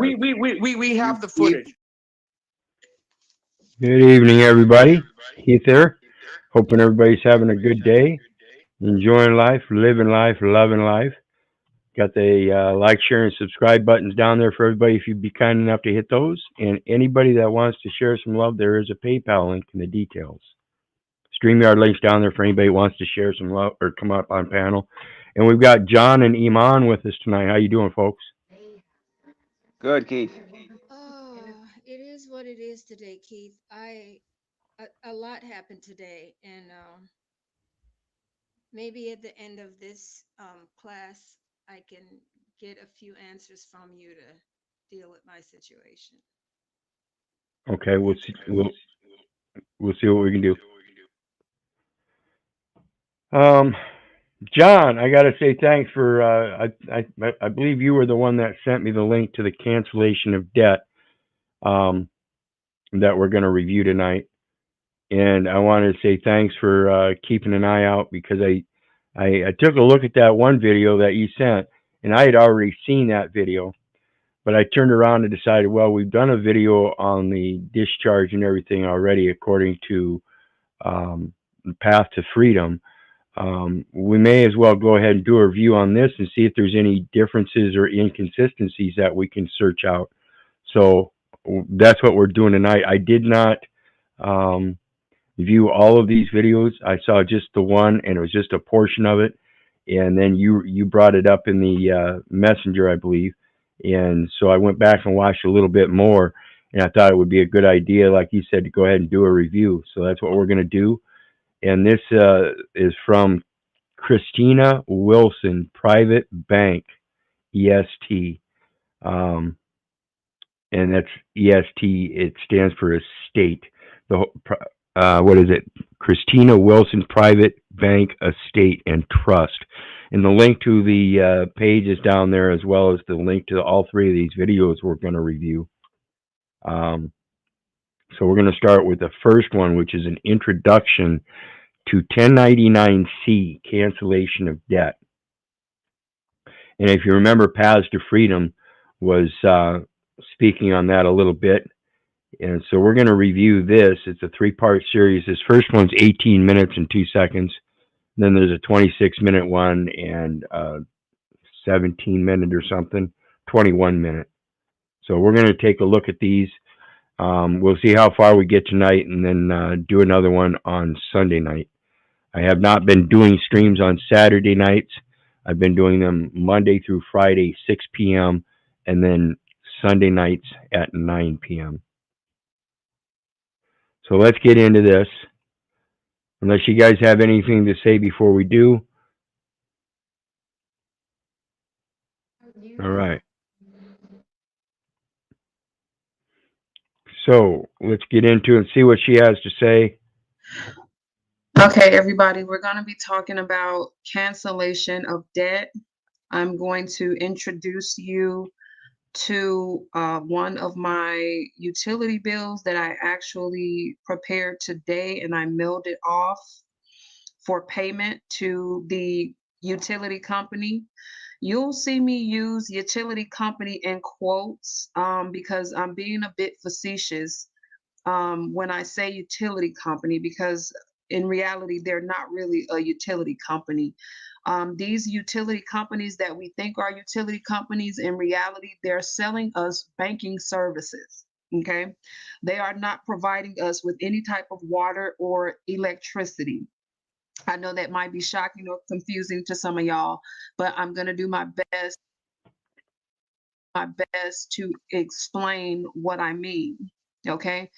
We have the footage. Good evening, everybody. Keith here. Hoping everybody's having a good day, enjoying life, living life, loving life. Got the like, share, and subscribe buttons down there for everybody if you'd be kind enough to hit those. And anybody that wants to share some love, there is a PayPal link in the details. StreamYard links down there for anybody who wants to share some love or come up on panel. And we've got John and Iman with us tonight. How you doing, folks? Good, Keith. It is what it is today, Keith. A lot happened today, and maybe at the end of this class, I can get a few answers from you to deal with my situation. Okay, we'll see what we can do. John, I got to say thanks for. I believe you were the one that sent me the link to the cancellation of debt that we're going to review tonight, and I wanted to say thanks for keeping an eye out because I took a look at that one video that you sent, and I had already seen that video, but I turned around and decided, well, we've done a video on the discharge and everything already according to the path to freedom. We may as well go ahead and do a review on this and see if there's any differences or inconsistencies that we can search out. So that's what we're doing tonight. I did not view all of these videos. I saw just the one, and it was just a portion of it. And then you brought it up in the messenger, I believe. And so I went back and watched a little bit more, and I thought it would be a good idea, like you said, to go ahead and do a review. So that's what we're going to do. And this is from KRISTINA Wilson, Private Bank, EST. And that's EST, it stands for estate. What is it? KRISTINA Wilson, Private Bank, Estate, and Trust. And the link to the page is down there, as well as the link to all three of these videos we're going to review. So we're going to start with the first one, which is an introduction to 1099-C, cancellation of debt. And if you remember, Paths to Freedom was speaking on that a little bit. And so we're going to review this. It's a three-part series. This first one's 18 minutes and 2 seconds. Then there's a 26-minute one and 17-minute or something, 21-minute. So we're going to take a look at these. We'll see how far we get tonight and then do another one on Sunday night. I have not been doing streams on Saturday nights. I've been doing them Monday through Friday, 6 p.m., and then Sunday nights at 9 p.m. So let's get into this. Unless you guys have anything to say before we do. All right. So let's get into it and see what she has to say. Okay, everybody, we're going to be talking about cancellation of debt. I'm going to introduce you to one of my utility bills that I actually prepared today, and I mailed it off for payment to the utility company. You'll see me use utility company in quotes because I'm being a bit facetious when I say utility company, because in reality, they're not really a utility company. These utility companies that we think are utility companies, in reality, they're selling us banking services, okay? They are not providing us with any type of water or electricity. I know that might be shocking or confusing to some of y'all, but I'm gonna do my best to explain what I mean, okay?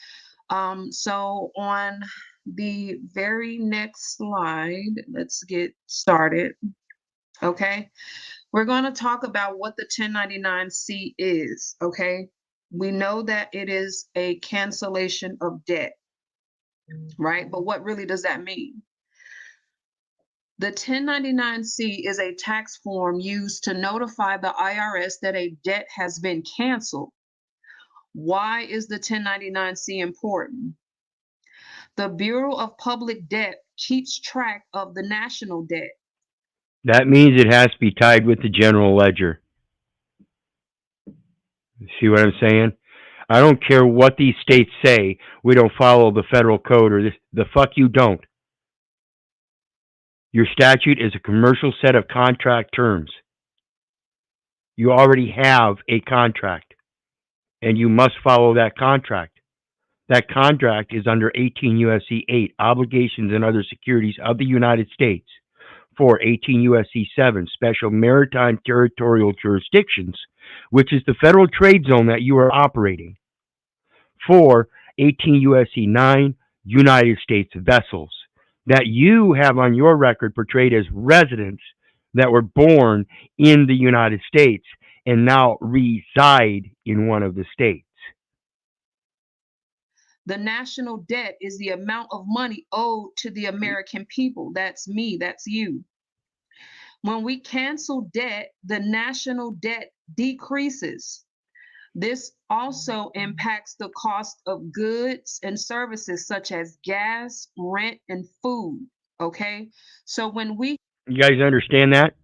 So on the very next slide, let's get started. Okay, we're going to talk about what the 1099-C is. Okay, we know that it is a cancellation of debt, right? But what really does that mean? The 1099-C is a tax form used to notify the IRS that a debt has been canceled. Why is the 1099-C important? The Bureau of Public Debt keeps track of the national debt. That means it has to be tied with the general ledger. See what I'm saying? I don't care what these states say. We don't follow the federal code or this. The fuck you don't. Your statute is a commercial set of contract terms. You already have a contract, and you must follow that contract. That contract is under 18 U.S.C. 8, Obligations and Other Securities of the United States, for 18 U.S.C. 7, Special Maritime Territorial Jurisdictions, which is the federal trade zone that you are operating, for 18 U.S.C. 9, United States vessels that you have on your record portrayed as residents that were born in the United States and now reside in one of the states. The national debt is the amount of money owed to the American people. That's me, that's you. When we cancel debt, the national debt decreases. This also impacts the cost of goods and services such as gas, rent, and food. Okay, so when we You guys understand that?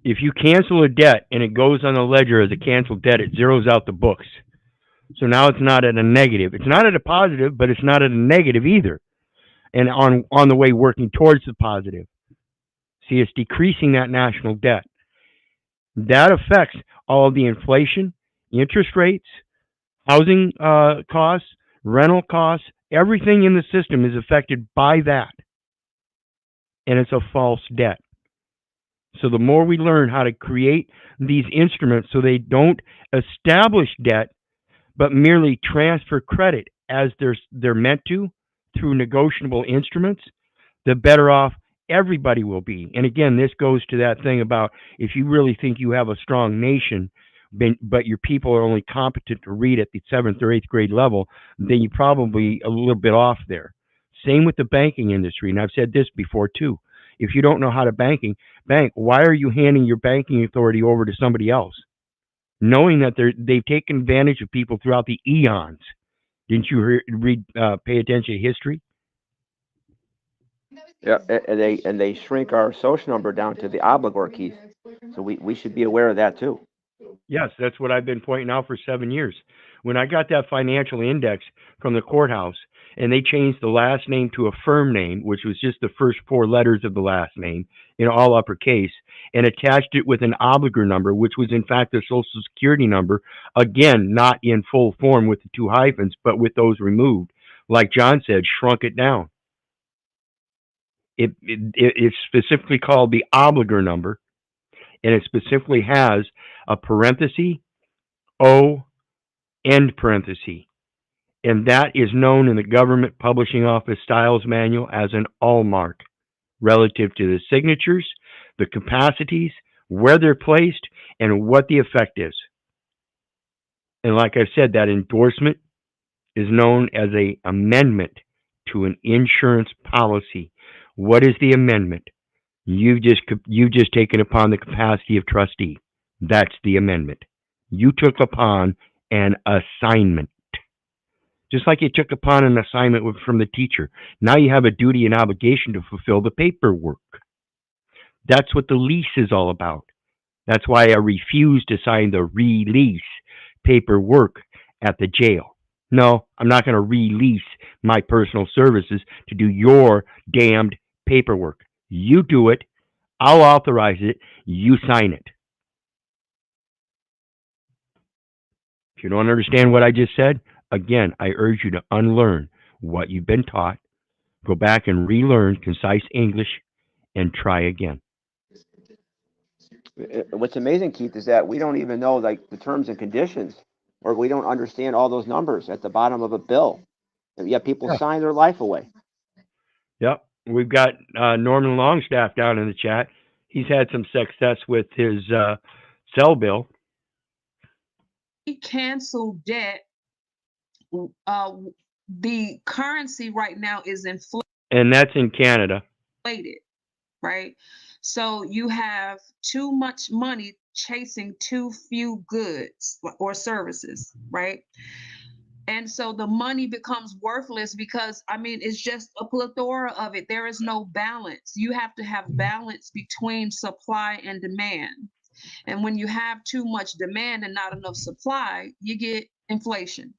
If you cancel a debt and it goes on the ledger as a canceled debt, it zeroes out the books. So now it's not at a negative. It's not at a positive, but it's not at a negative either. And on the way working towards the positive. See, it's decreasing that national debt. That affects all the inflation, interest rates, housing costs, rental costs. Everything in the system is affected by that. And it's a false debt. So the more we learn how to create these instruments so they don't establish debt, but merely transfer credit as they're meant to through negotiable instruments, the better off everybody will be. And again, this goes to that thing about if you really think you have a strong nation, but your people are only competent to read at the 7th or 8th grade level, then you're probably a little bit off there. Same with the banking industry. And I've said this before too. If you don't know how to bank, why are you handing your banking authority over to somebody else? Knowing that they've taken advantage of people throughout the eons. Didn't you pay attention to history? Yeah, and they shrink our social number down to the obligor, Keith. So we should be aware of that too. Yes, that's what I've been pointing out for 7 years. When I got that financial index from the courthouse and they changed the last name to a firm name, which was just the first 4 letters of the last name in all uppercase, and attached it with an obligor number, which was in fact the Social Security number, again, not in full form with the 2 hyphens, but with those removed. Like John said, shrunk it down. It's specifically called the obligor number, and it specifically has a parenthesis, O, end parenthesis. And that is known in the Government Publishing Office Styles Manual as an allmark relative to the signatures, the capacities, where they're placed, and what the effect is. And like I said, that endorsement is known as an amendment to an insurance policy. What is the amendment? You've just taken upon the capacity of trustee. That's the amendment. You took upon an assignment. Just like you took upon an assignment from the teacher. Now you have a duty and obligation to fulfill the paperwork. That's what the lease is all about. That's why I refused to sign the release paperwork at the jail. No, I'm not going to release my personal services to do your damned paperwork. You do it. I'll authorize it. You sign it. If you don't understand what I just said, again, I urge you to unlearn what you've been taught, go back and relearn concise English, and try again. What's amazing, Keith, is that we don't even know like the terms and conditions, or we don't understand all those numbers at the bottom of a bill. And yet people sign their life away. Yep. We've got Norman Longstaff down in the chat. He's had some success with his cell bill. cancel debt, the currency right now is inflated. And that's in Canada. Right? So you have too much money chasing too few goods or services, right? And so the money becomes worthless because, I mean, it's just a plethora of it. There is no balance. You have to have balance between supply and demand. And when you have too much demand and not enough supply, you get inflation.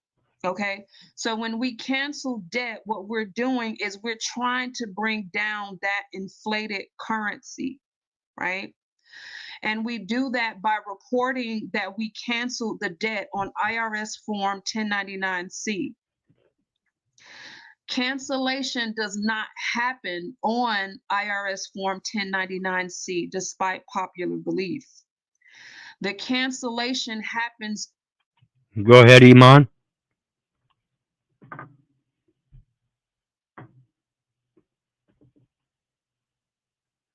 Okay. So when we cancel debt, what we're doing is we're trying to bring down that inflated currency, right? And we do that by reporting that we canceled the debt on IRS Form 1099-C. Cancellation does not happen on IRS Form 1099-C, despite popular belief. The cancellation happens. Go ahead, Iman.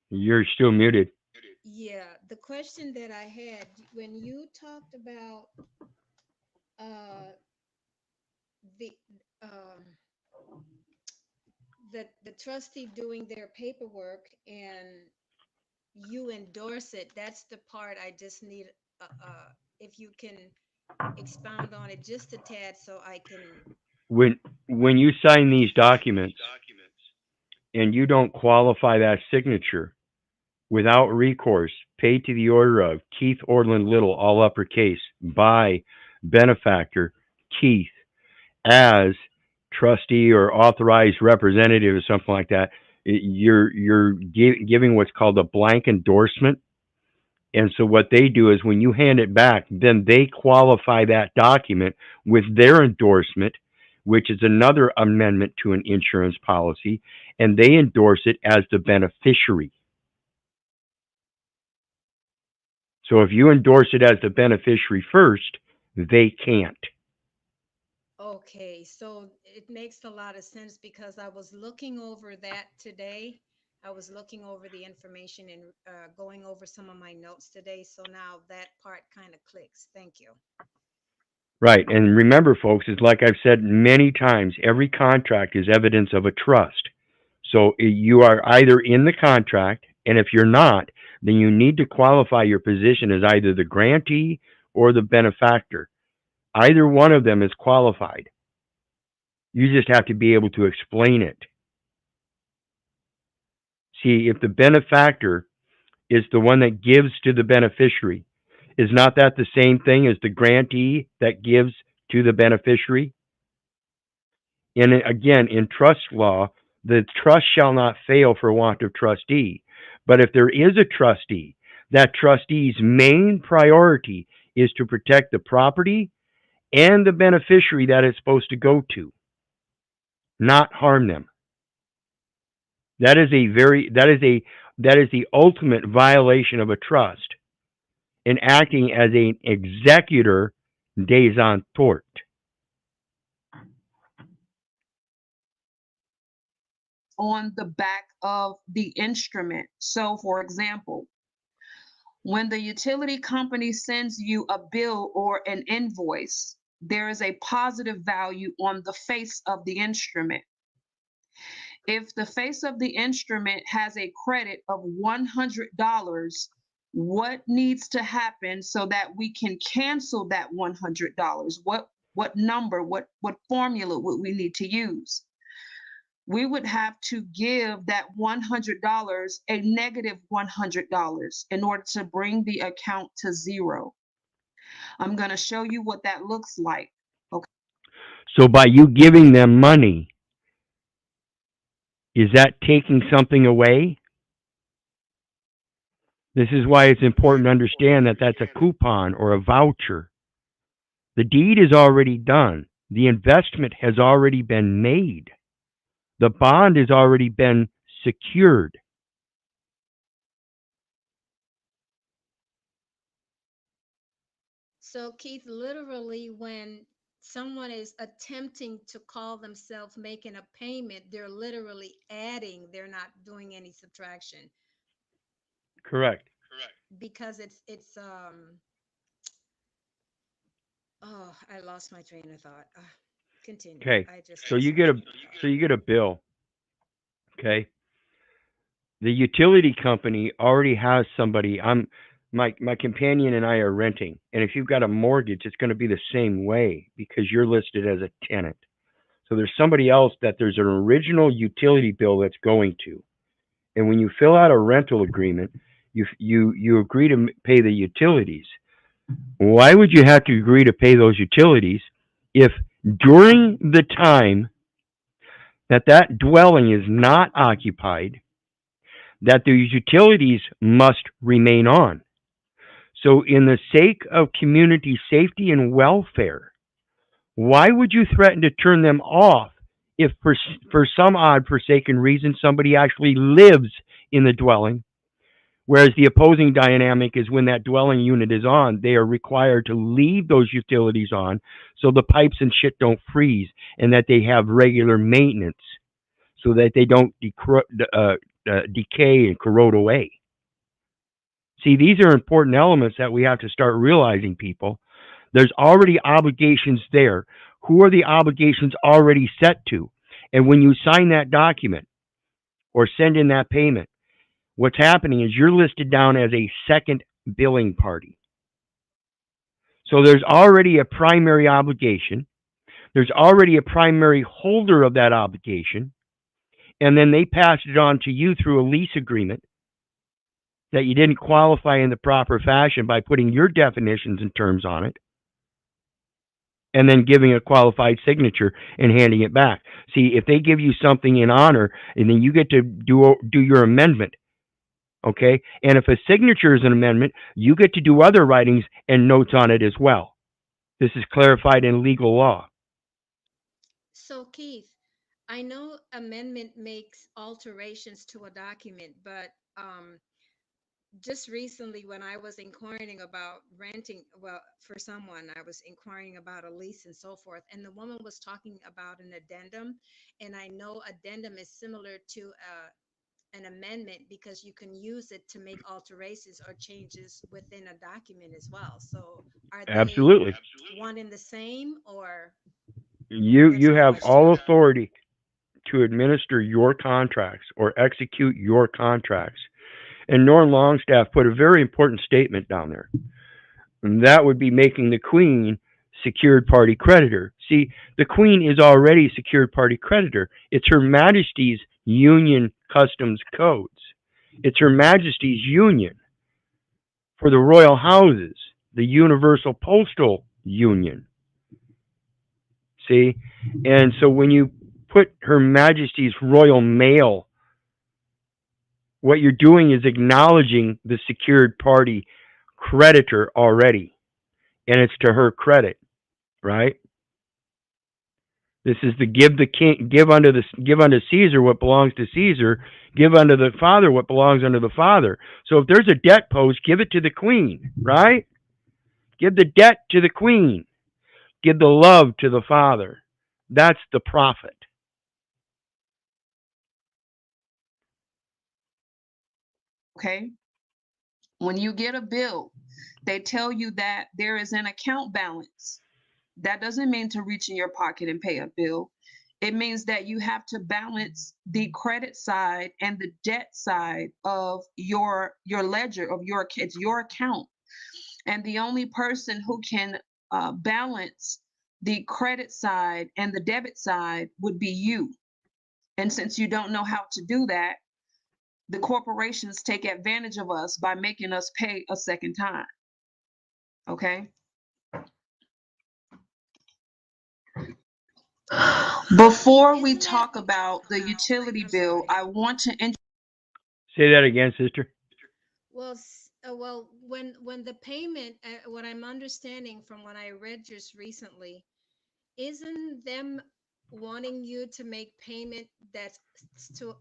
You're still muted. Yeah, the question that I had when you talked about the um, the trustee doing their paperwork and you endorse it, that's the part I just need. If you can expound on it just a tad, so I can. When you sign these documents and you don't qualify that signature, without recourse, paid to the order of Keith Orland Little, all uppercase, by Benefactor, Keith, as trustee or authorized representative or something like that, you're giving what's called a blank endorsement. And so what they do is when you hand it back, then they qualify that document with their endorsement, which is another amendment to an insurance policy, and they endorse it as the beneficiary. So if you endorse it as the beneficiary first, they can't. Okay, so it makes a lot of sense because I was looking over that today. I was looking over the information and going over some of my notes today. So now that part kind of clicks. Thank you. Right. And remember, folks, it's like I've said many times, every contract is evidence of a trust. So you are either in the contract, and if you're not, then you need to qualify your position as either the grantee or the benefactor. Either one of them is qualified. You just have to be able to explain it. See, if the benefactor is the one that gives to the beneficiary, is not that the same thing as the grantee that gives to the beneficiary? And again, in trust law, the trust shall not fail for want of trustee. But if there is a trustee, that trustee's main priority is to protect the property and the beneficiary that it's supposed to go to, not harm them. That is the ultimate violation of a trust, in acting as an executor des tort. On the back of the instrument. So for example, when the utility company sends you a bill or an invoice, there is a positive value on the face of the instrument. If the face of the instrument has a credit of $100, what needs to happen so that we can cancel that $100? What number, what formula would we need to use? We would have to give that $100 a negative $100 in order to bring the account to zero. I'm going to show you what that looks like. Okay. So by you giving them money, is that taking something away? This is why it's important to understand that that's a coupon or a voucher. The deed is already done. The investment has already been made. The bond has already been secured. So Keith, literally when someone is attempting to call themselves making a payment, they're literally adding, they're not doing any subtraction. Correct. Because oh, I lost my train of thought. Continue. Okay. I just So lost you my get a train of thought. so you get a bill. Okay. The utility company already has somebody. My companion and I are renting, and if you've got a mortgage, it's going to be the same way because you're listed as a tenant. So there's somebody else that there's an original utility bill that's going to. And when you fill out a rental agreement, You agree to pay the utilities. Why would you have to agree to pay those utilities if during the time that that dwelling is not occupied, that those utilities must remain on? So in the sake of community safety and welfare, why would you threaten to turn them off if for some odd forsaken reason somebody actually lives in the dwelling? Whereas the opposing dynamic is when that dwelling unit is on, they are required to leave those utilities on so the pipes and shit don't freeze, and that they have regular maintenance so that they don't decay and corrode away. See, these are important elements that we have to start realizing, people. There's already obligations there. Who are the obligations already set to? And when you sign that document or send in that payment, what's happening is you're listed down as a second billing party. So there's already a primary obligation. There's already a primary holder of that obligation. And then they passed it on to you through a lease agreement that you didn't qualify in the proper fashion by putting your definitions and terms on it, and then giving a qualified signature and handing it back. See, if they give you something in honor, and then you get to do your amendment, okay? And if a signature is an amendment, you get to do other writings and notes on it as well. This is clarified in legal law. So Keith, I know amendment makes alterations to a document, but just recently when I was inquiring about renting, well, for someone, I was inquiring about a lease and so forth, and the woman was talking about an addendum, and I know addendum is similar to an amendment because you can use it to make alterations or changes within a document as well. So are they Absolutely. one and the same, or You my have question? all authority to administer your contracts or execute your contracts. And Norm Longstaff put a very important statement down there. And that would be making the Queen secured party creditor. See, the Queen is already secured party creditor. It's Her Majesty's Union Customs Codes. It's Her Majesty's Union for the Royal Houses, the Universal Postal Union. See? And so when you put Her Majesty's Royal Mail, what you're doing is acknowledging the secured party creditor already, and it's to her credit, right? This is the give unto Caesar what belongs to Caesar, give unto the Father what belongs unto the Father. So if there's a debt post, give it to the Queen, right? Give the debt to the Queen. Give the love to the Father. That's the prophet. Okay. When you get a bill, they tell you that there is an account balance. That doesn't mean to reach in your pocket and pay a bill. It means that you have to balance the credit side and the debt side of your ledger, of your account. And the only person who can balance the credit side and the debit side would be you. And since you don't know how to do that, the corporations take advantage of us by making us pay a second time. Okay. Before we talk about the utility bill, I want to Say that again, sister. Well, when the payment, what I'm understanding from what I read just recently, isn't them wanting you to make payment that's to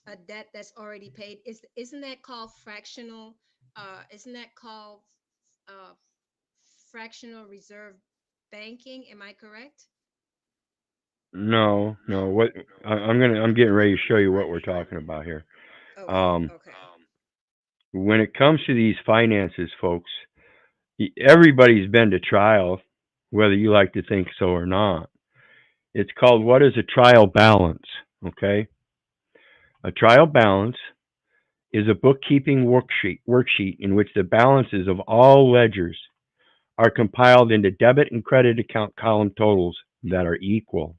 a debt that's already paid? Isn't that called fractional? Isn't that called uh, fractional reserve banking? Am I correct? No. What I'm getting ready to show you what we're talking about here. Okay. Okay. When it comes to these finances, folks, everybody's been to trial, whether you like to think so or not. It's called, what is a trial balance? Okay. A trial balance is a bookkeeping worksheet in which the balances of all ledgers are compiled into debit and credit account column totals that are equal.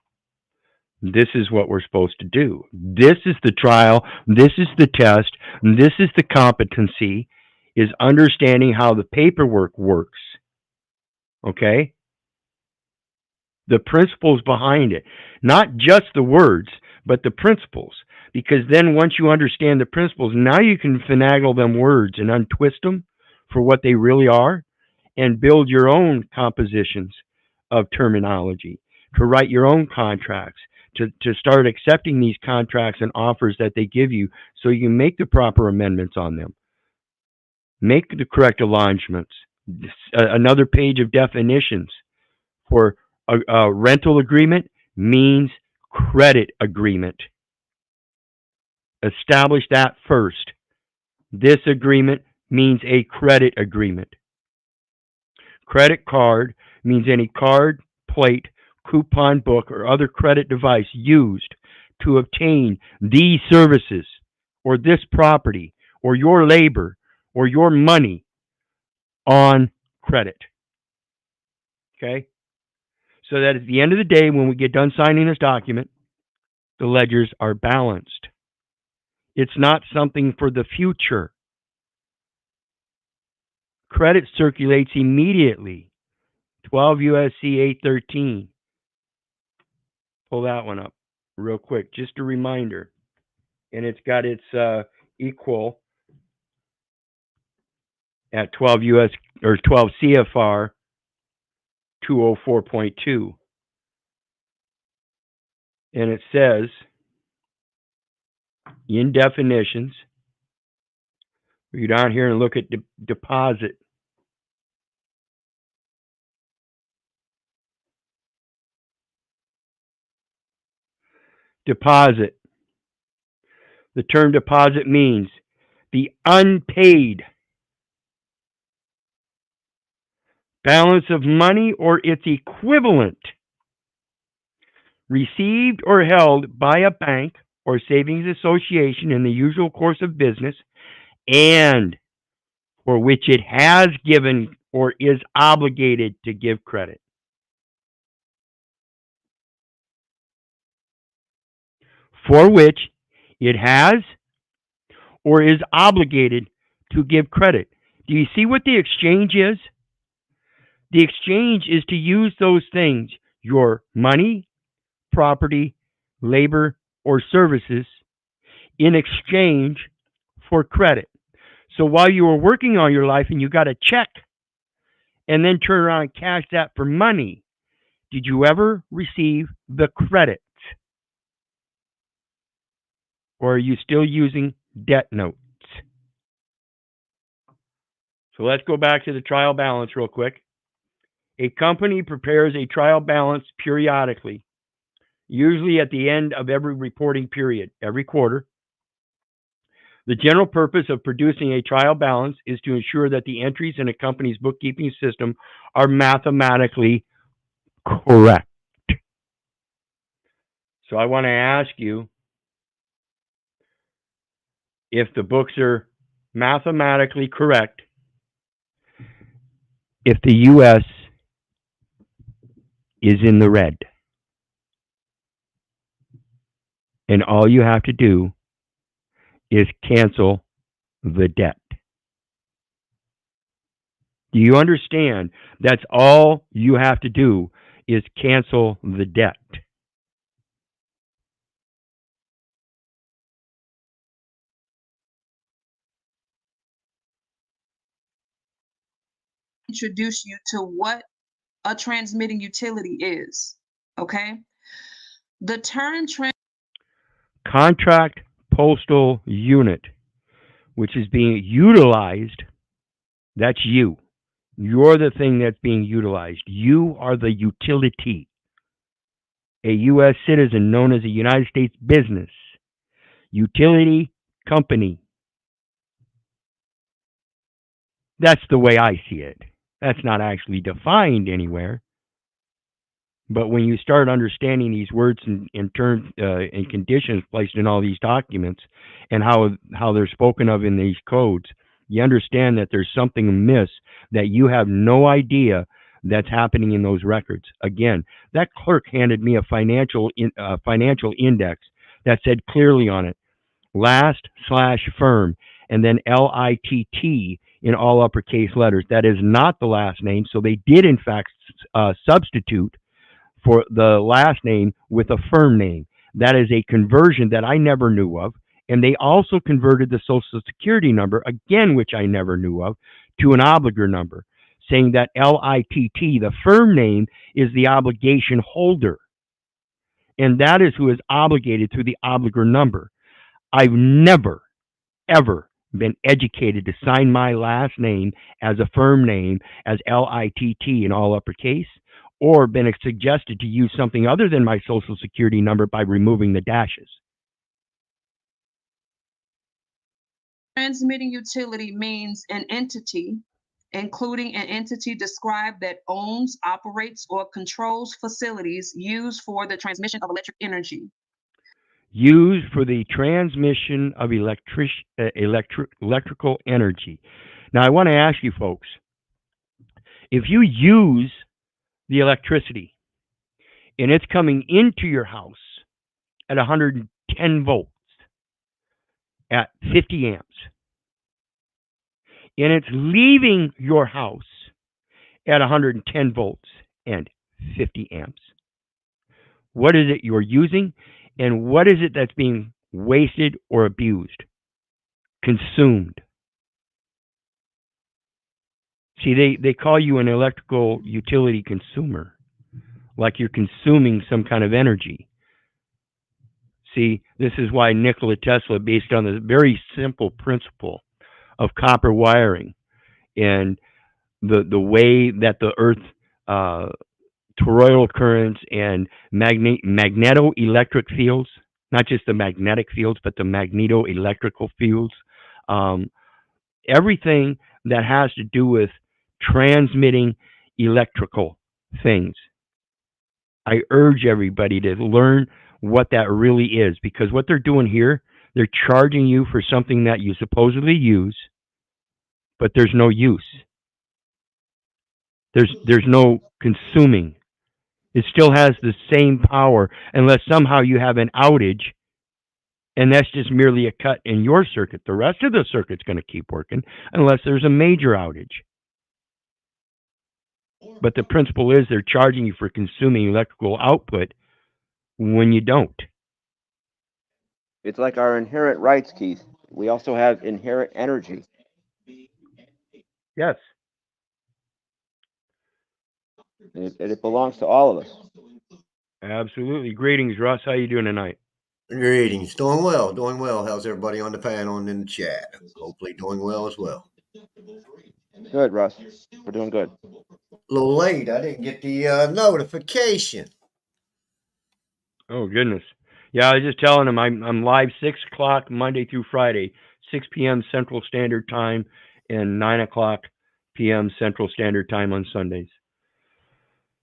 This is what we're supposed to do. This is the trial. This is the test. This is the competency, is understanding how the paperwork works. Okay? The principles behind it. Not just the words, but the principles. Because then once you understand the principles, now you can finagle them words and untwist them for what they really are and build your own compositions of terminology, to write your own contracts, to start accepting these contracts and offers that they give you so you can make the proper amendments on them. Make the correct alignments. Another page of definitions for a rental agreement means credit agreement. Establish that first. This agreement means a credit agreement. Credit card means any card, plate, coupon book, or other credit device used to obtain these services or this property or your labor or your money on credit. Okay? So that at the end of the day, when we get done signing this document, the ledgers are balanced. It's not something for the future. Credit circulates immediately. 12 U.S.C. 813. Pull that one up real quick. Just a reminder. And it's got its equal at 12 U.S. or 12 CFR 204.2. And it says, in definitions, you down here and look at deposit. Deposit. The term deposit means the unpaid balance of money or its equivalent received or held by a bank or savings association in the usual course of business and for which it has given or is obligated to give credit. For which it has or is obligated to give credit. Do you see what the exchange is? The exchange is to use those things, your money, property, labor, or services, in exchange for credit. So while you were working on your life and you got a check and then turn around and cash that for money, did you ever receive the credit? Or are you still using debt notes? So let's go back to the trial balance real quick. A company prepares a trial balance periodically, usually at the end of every reporting period, every quarter. The general purpose of producing a trial balance is to ensure that the entries in a company's bookkeeping system are mathematically correct. So I want to ask you, if the books are mathematically correct, if the U.S. is in the red, and all you have to do is cancel the debt. Do you understand? That's all you have to do is cancel the debt. Introduce you to what a transmitting utility is. Okay? The term Contract postal unit, which is being utilized, that's you. You're the thing that's being utilized. You are the utility. A U.S. citizen known as a United States business. Utility company. That's the way I see it. That's not actually defined anywhere. But when you start understanding these words and terms and conditions placed in all these documents and how they're spoken of in these codes, you understand that there's something amiss, that you have no idea that's happening in those records. Again, that clerk handed me a financial index that said clearly on it, last/firm, and then LITT in all uppercase letters. That is not the last name, so they did in fact substitute for the last name with a firm name. That is a conversion that I never knew of. And they also converted the Social Security number, again, which I never knew of, to an obligor number, saying that LITT, the firm name, is the obligation holder. And that is who is obligated through the obligor number. I've never, ever been educated to sign my last name as a firm name as LITT in all uppercase, or been suggested to use something other than my Social Security number by removing the dashes. Transmitting utility means an entity, including an entity described that owns, operates, or controls facilities used for the transmission of electric energy. Used for the transmission of electrical energy. Now, I want to ask you folks, if you use the electricity and it's coming into your house at 110 volts at 50 amps, and it's leaving your house at 110 volts and 50 amps, what is it you're using, and what is it that's being wasted or abused, consumed? See, they call you an electrical utility consumer, like you're consuming some kind of energy. See, this is why Nikola Tesla, based on the very simple principle of copper wiring and the way that the Earth toroidal currents and magneto-electric fields, not just the magnetic fields, but the magneto-electrical fields, everything that has to do with transmitting electrical things. I urge everybody to learn what that really is, because what they're doing here, they're charging you for something that you supposedly use, but there's no use. There's no consuming. It still has the same power unless somehow you have an outage, and that's just merely a cut in your circuit. The rest of the circuit's going to keep working unless there's a major outage. But the principle is they're charging you for consuming electrical output when you don't. It's like our inherent rights, Keith. We also have inherent energy. Yes. And it belongs to all of us. Absolutely. Greetings, Russ. How you doing tonight? Greetings. Doing well. Doing well. How's everybody on the panel and in the chat? Hopefully doing well as well. Good, Russ. We're doing good. A little late. I didn't get the notification. Oh, goodness. Yeah, I was just telling him I'm live 6 o'clock Monday through Friday, 6 p.m. Central Standard Time, and 9 o'clock p.m. Central Standard Time on Sundays.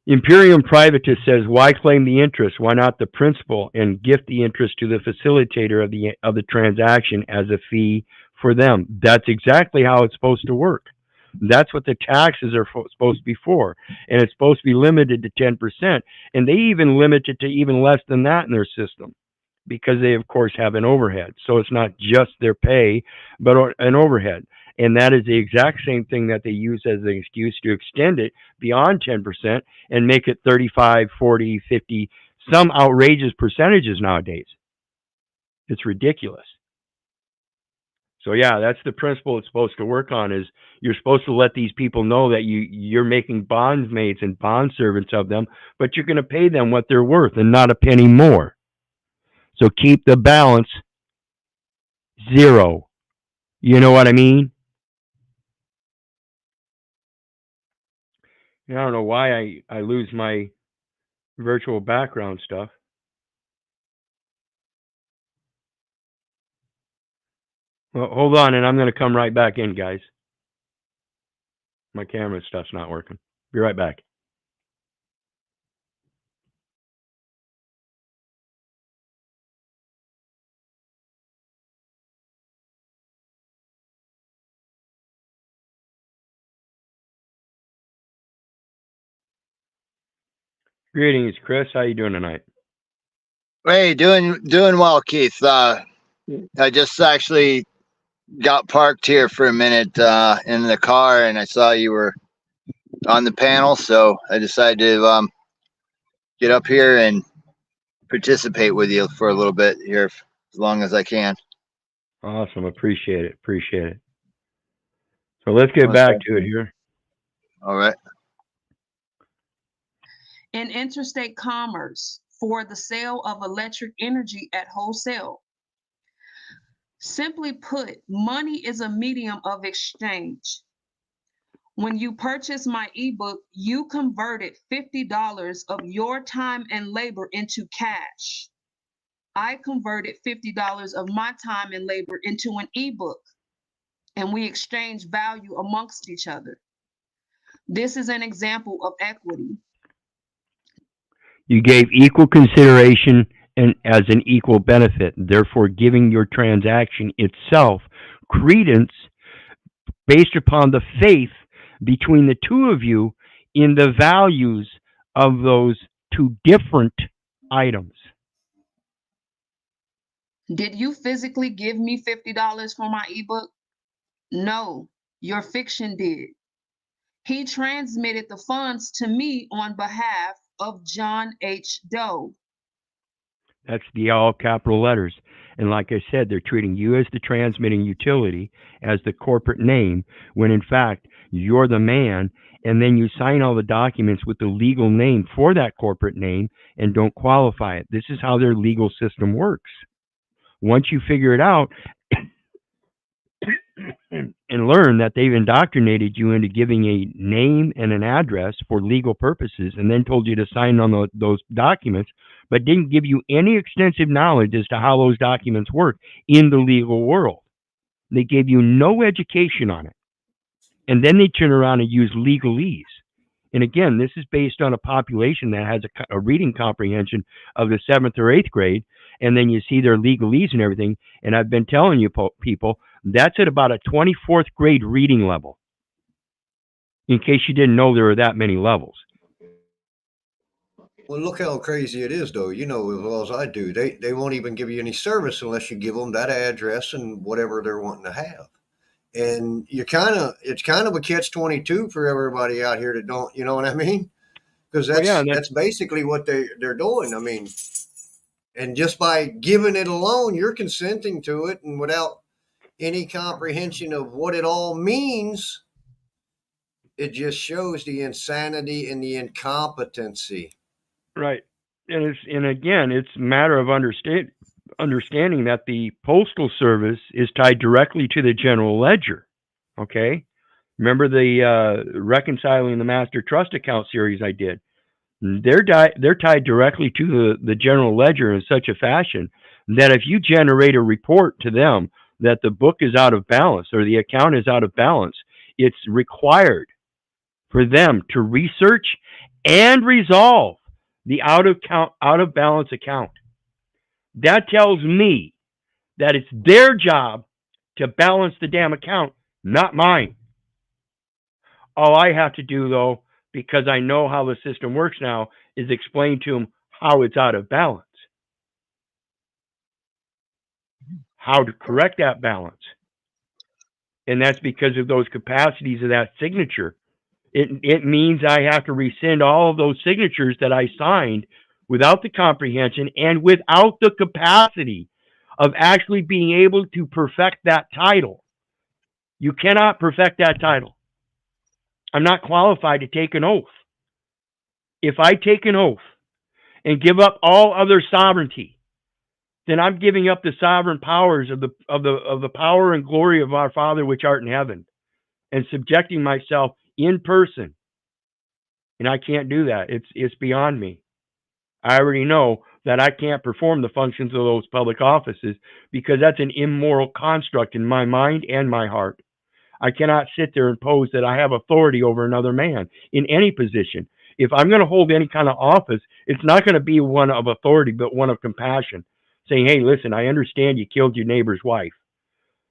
Imperium Privatus says, why claim the interest? Why not the principal and gift the interest to the facilitator of the transaction as a fee for them? That's exactly how it's supposed to work. That's what the taxes are supposed to be for. And it's supposed to be limited to 10%. And they even limit it to even less than that in their system, because they, of course, have an overhead. So it's not just their pay, but an overhead. And that is the exact same thing that they use as an excuse to extend it beyond 10% and make it 35, 40, 50, some outrageous percentages nowadays. It's ridiculous. So yeah, that's the principle it's supposed to work on, is you're supposed to let these people know that you're making bondsmates and bond servants of them, but you're going to pay them what they're worth and not a penny more. So keep the balance zero. You know what I mean? I don't know why I lose my virtual background stuff. Well, hold on, and I'm going to come right back in, guys. My camera stuff's not working. Be right back. Greetings, Chris. How you doing tonight? Hey, doing well, Keith. I just actually got parked here for a minute in the car, and I saw you were on the panel, so I decided to get up here and participate with you for a little bit here, as long as I can. Awesome. Appreciate it. Appreciate it. So let's get back to it here. All right. In interstate commerce for the sale of electric energy at wholesale. Simply put, money is a medium of exchange. When you purchased my ebook, you converted $50 of your time and labor into cash. I converted $50 of my time and labor into an ebook, and we exchanged value amongst each other. This is an example of equity. You gave equal consideration and as an equal benefit, therefore giving your transaction itself credence based upon the faith between the two of you in the values of those two different items. Did you physically give me $50 for my ebook? No, your fiction did. He transmitted the funds to me on behalf of John H. Doe. That's the all capital letters. And like I said, they're treating you as the transmitting utility, as the corporate name, when in fact, you're the man. And then you sign all the documents with the legal name for that corporate name and don't qualify it. This is how their legal system works. Once you figure it out and learn that they've indoctrinated you into giving a name and an address for legal purposes, and then told you to sign on those documents, but didn't give you any extensive knowledge as to how those documents work in the legal world. They gave you no education on it. And then they turn around and use legalese. And again, this is based on a population that has a reading comprehension of the 7th or 8th grade. And then you see their legalese and everything. And I've been telling you people, that's at about a 24th grade reading level. In case you didn't know there were that many levels. Well, look how crazy it is, though. You know as well as I do. They won't even give you any service unless you give them that address and whatever they're wanting to have. And it's kind of a catch-22 for everybody out here that don't, you know what I mean? Because that's basically what they're doing. I mean, and just by giving it alone, you're consenting to it, and without any comprehension of what it all means, it just shows the insanity and the incompetency. Right. And again, it's a matter of understanding that the Postal Service is tied directly to the general ledger. Okay? Remember the Reconciling the Master Trust Account series I did? They're tied directly to the general ledger in such a fashion that if you generate a report to them that the book is out of balance or the account is out of balance, it's required for them to research and resolve the out of balance account. That tells me that it's their job to balance the damn account, not mine. All I have to do, though, because I know how the system works now, is explain to them how it's out of balance, how to correct that balance. And that's because of those capacities of that signature. It means I have to rescind all of those signatures that I signed without the comprehension and without the capacity of actually being able to perfect that title. You cannot perfect that title. I'm not qualified to take an oath. If I take an oath and give up all other sovereignty, then I'm giving up the sovereign powers of the power and glory of our Father which art in heaven, and subjecting myself in person. And I can't do that. It's beyond me. I already know that I can't perform the functions of those public offices because that's an immoral construct in my mind and my heart. I cannot sit there and pose that I have authority over another man in any position. If I'm going to hold any kind of office, it's not going to be one of authority, but one of compassion. Saying, hey, listen, I understand you killed your neighbor's wife,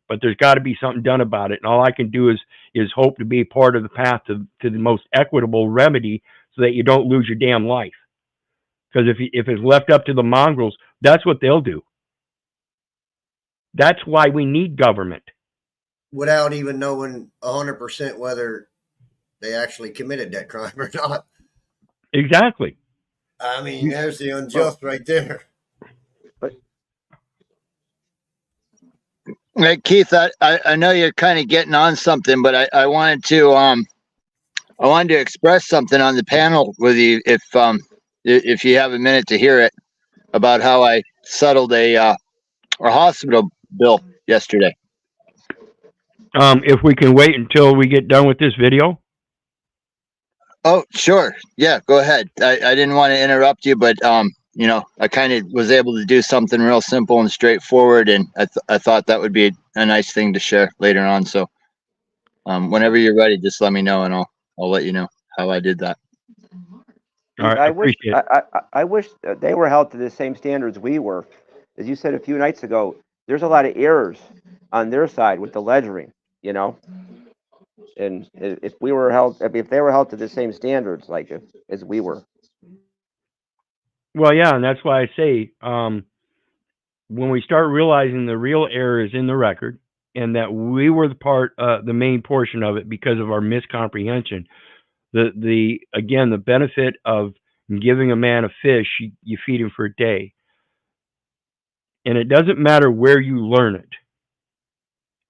but there's got to be something done about it. And all I can do is hope to be part of the path to the most equitable remedy so that you don't lose your damn life. Because if it's left up to the mongrels, that's what they'll do. That's why we need government. Without even knowing 100% whether they actually committed that crime or not. Exactly. I mean, there's the unjust right there. Hey, Keith, I know you're kind of getting on something, but I wanted to express something on the panel with you if you have a minute to hear it about how I settled a hospital bill yesterday. If we can wait until we get done with this video. Oh, sure. Yeah, go ahead. I didn't want to interrupt you, but you know, I kind of was able to do something real simple and straightforward, and I thought that would be a nice thing to share later on. So, whenever you're ready, just let me know, and I'll let you know how I did that. All right, I appreciate it. I wish they were held to the same standards we were. As you said a few nights ago, there's a lot of errors on their side with the ledgering, you know. And if they were held to the same standards as we were. Well, yeah, and that's why I say when we start realizing the real error is in the record, and that we were the main portion of it because of our miscomprehension. Again, the benefit of giving a man a fish, you feed him for a day, and it doesn't matter where you learn it.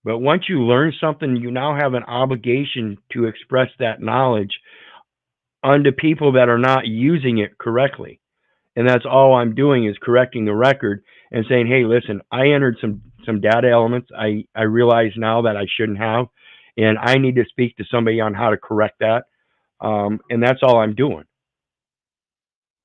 But once you learn something, you now have an obligation to express that knowledge unto people that are not using it correctly. And that's all I'm doing is correcting the record and saying, hey, listen, I entered some data elements I realize now that I shouldn't have, and I need to speak to somebody on how to correct that. And that's all I'm doing.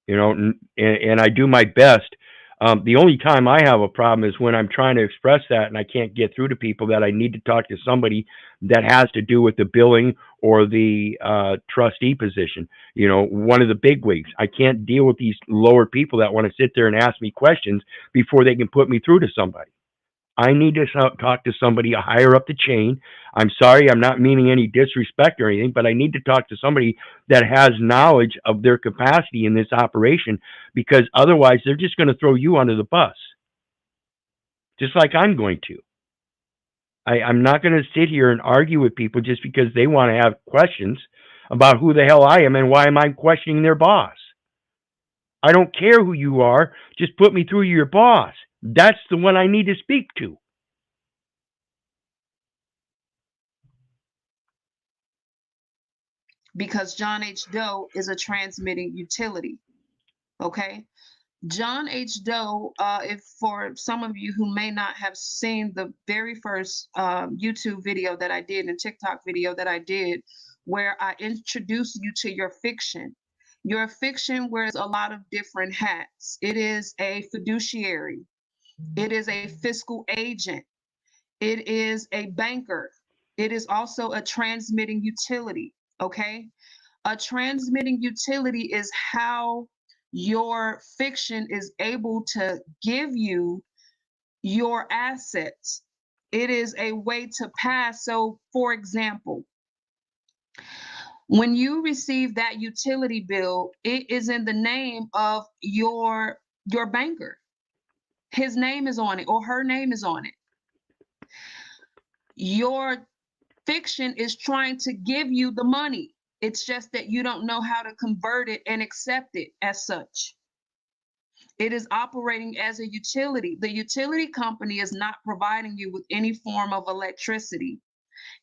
You know, and I do my best. The only time I have a problem is when I'm trying to express that and I can't get through to people that I need to talk to somebody that has to do with the billing or the trustee position. You know, one of the big wigs. I can't deal with these lower people that want to sit there and ask me questions before they can put me through to somebody. I need to talk to somebody higher up the chain. I'm sorry, I'm not meaning any disrespect or anything, but I need to talk to somebody that has knowledge of their capacity in this operation, because otherwise they're just going to throw you under the bus, just like I'm going to. I'm not going to sit here and argue with people just because they want to have questions about who the hell I am and why am I questioning their boss. I don't care who you are. Just put me through your boss. That's the one I need to speak to. Because John H. Doe is a transmitting utility. Okay. John H. Doe, if for some of you who may not have seen the very first YouTube video that I did and TikTok video that I did, where I introduced you to your fiction. Your fiction wears a lot of different hats. It is a fiduciary. It is a fiscal agent. It is a banker. It is also a transmitting utility, okay? A transmitting utility is how your fiction is able to give you your assets. It is a way to pass. So, for example, when you receive that utility bill, it is in the name of your banker. His name is on it or her name is on it. Your fiction is trying to give you the money. It's just that you don't know how to convert it and accept it as such. It is operating as a utility. The utility company is not providing you with any form of electricity.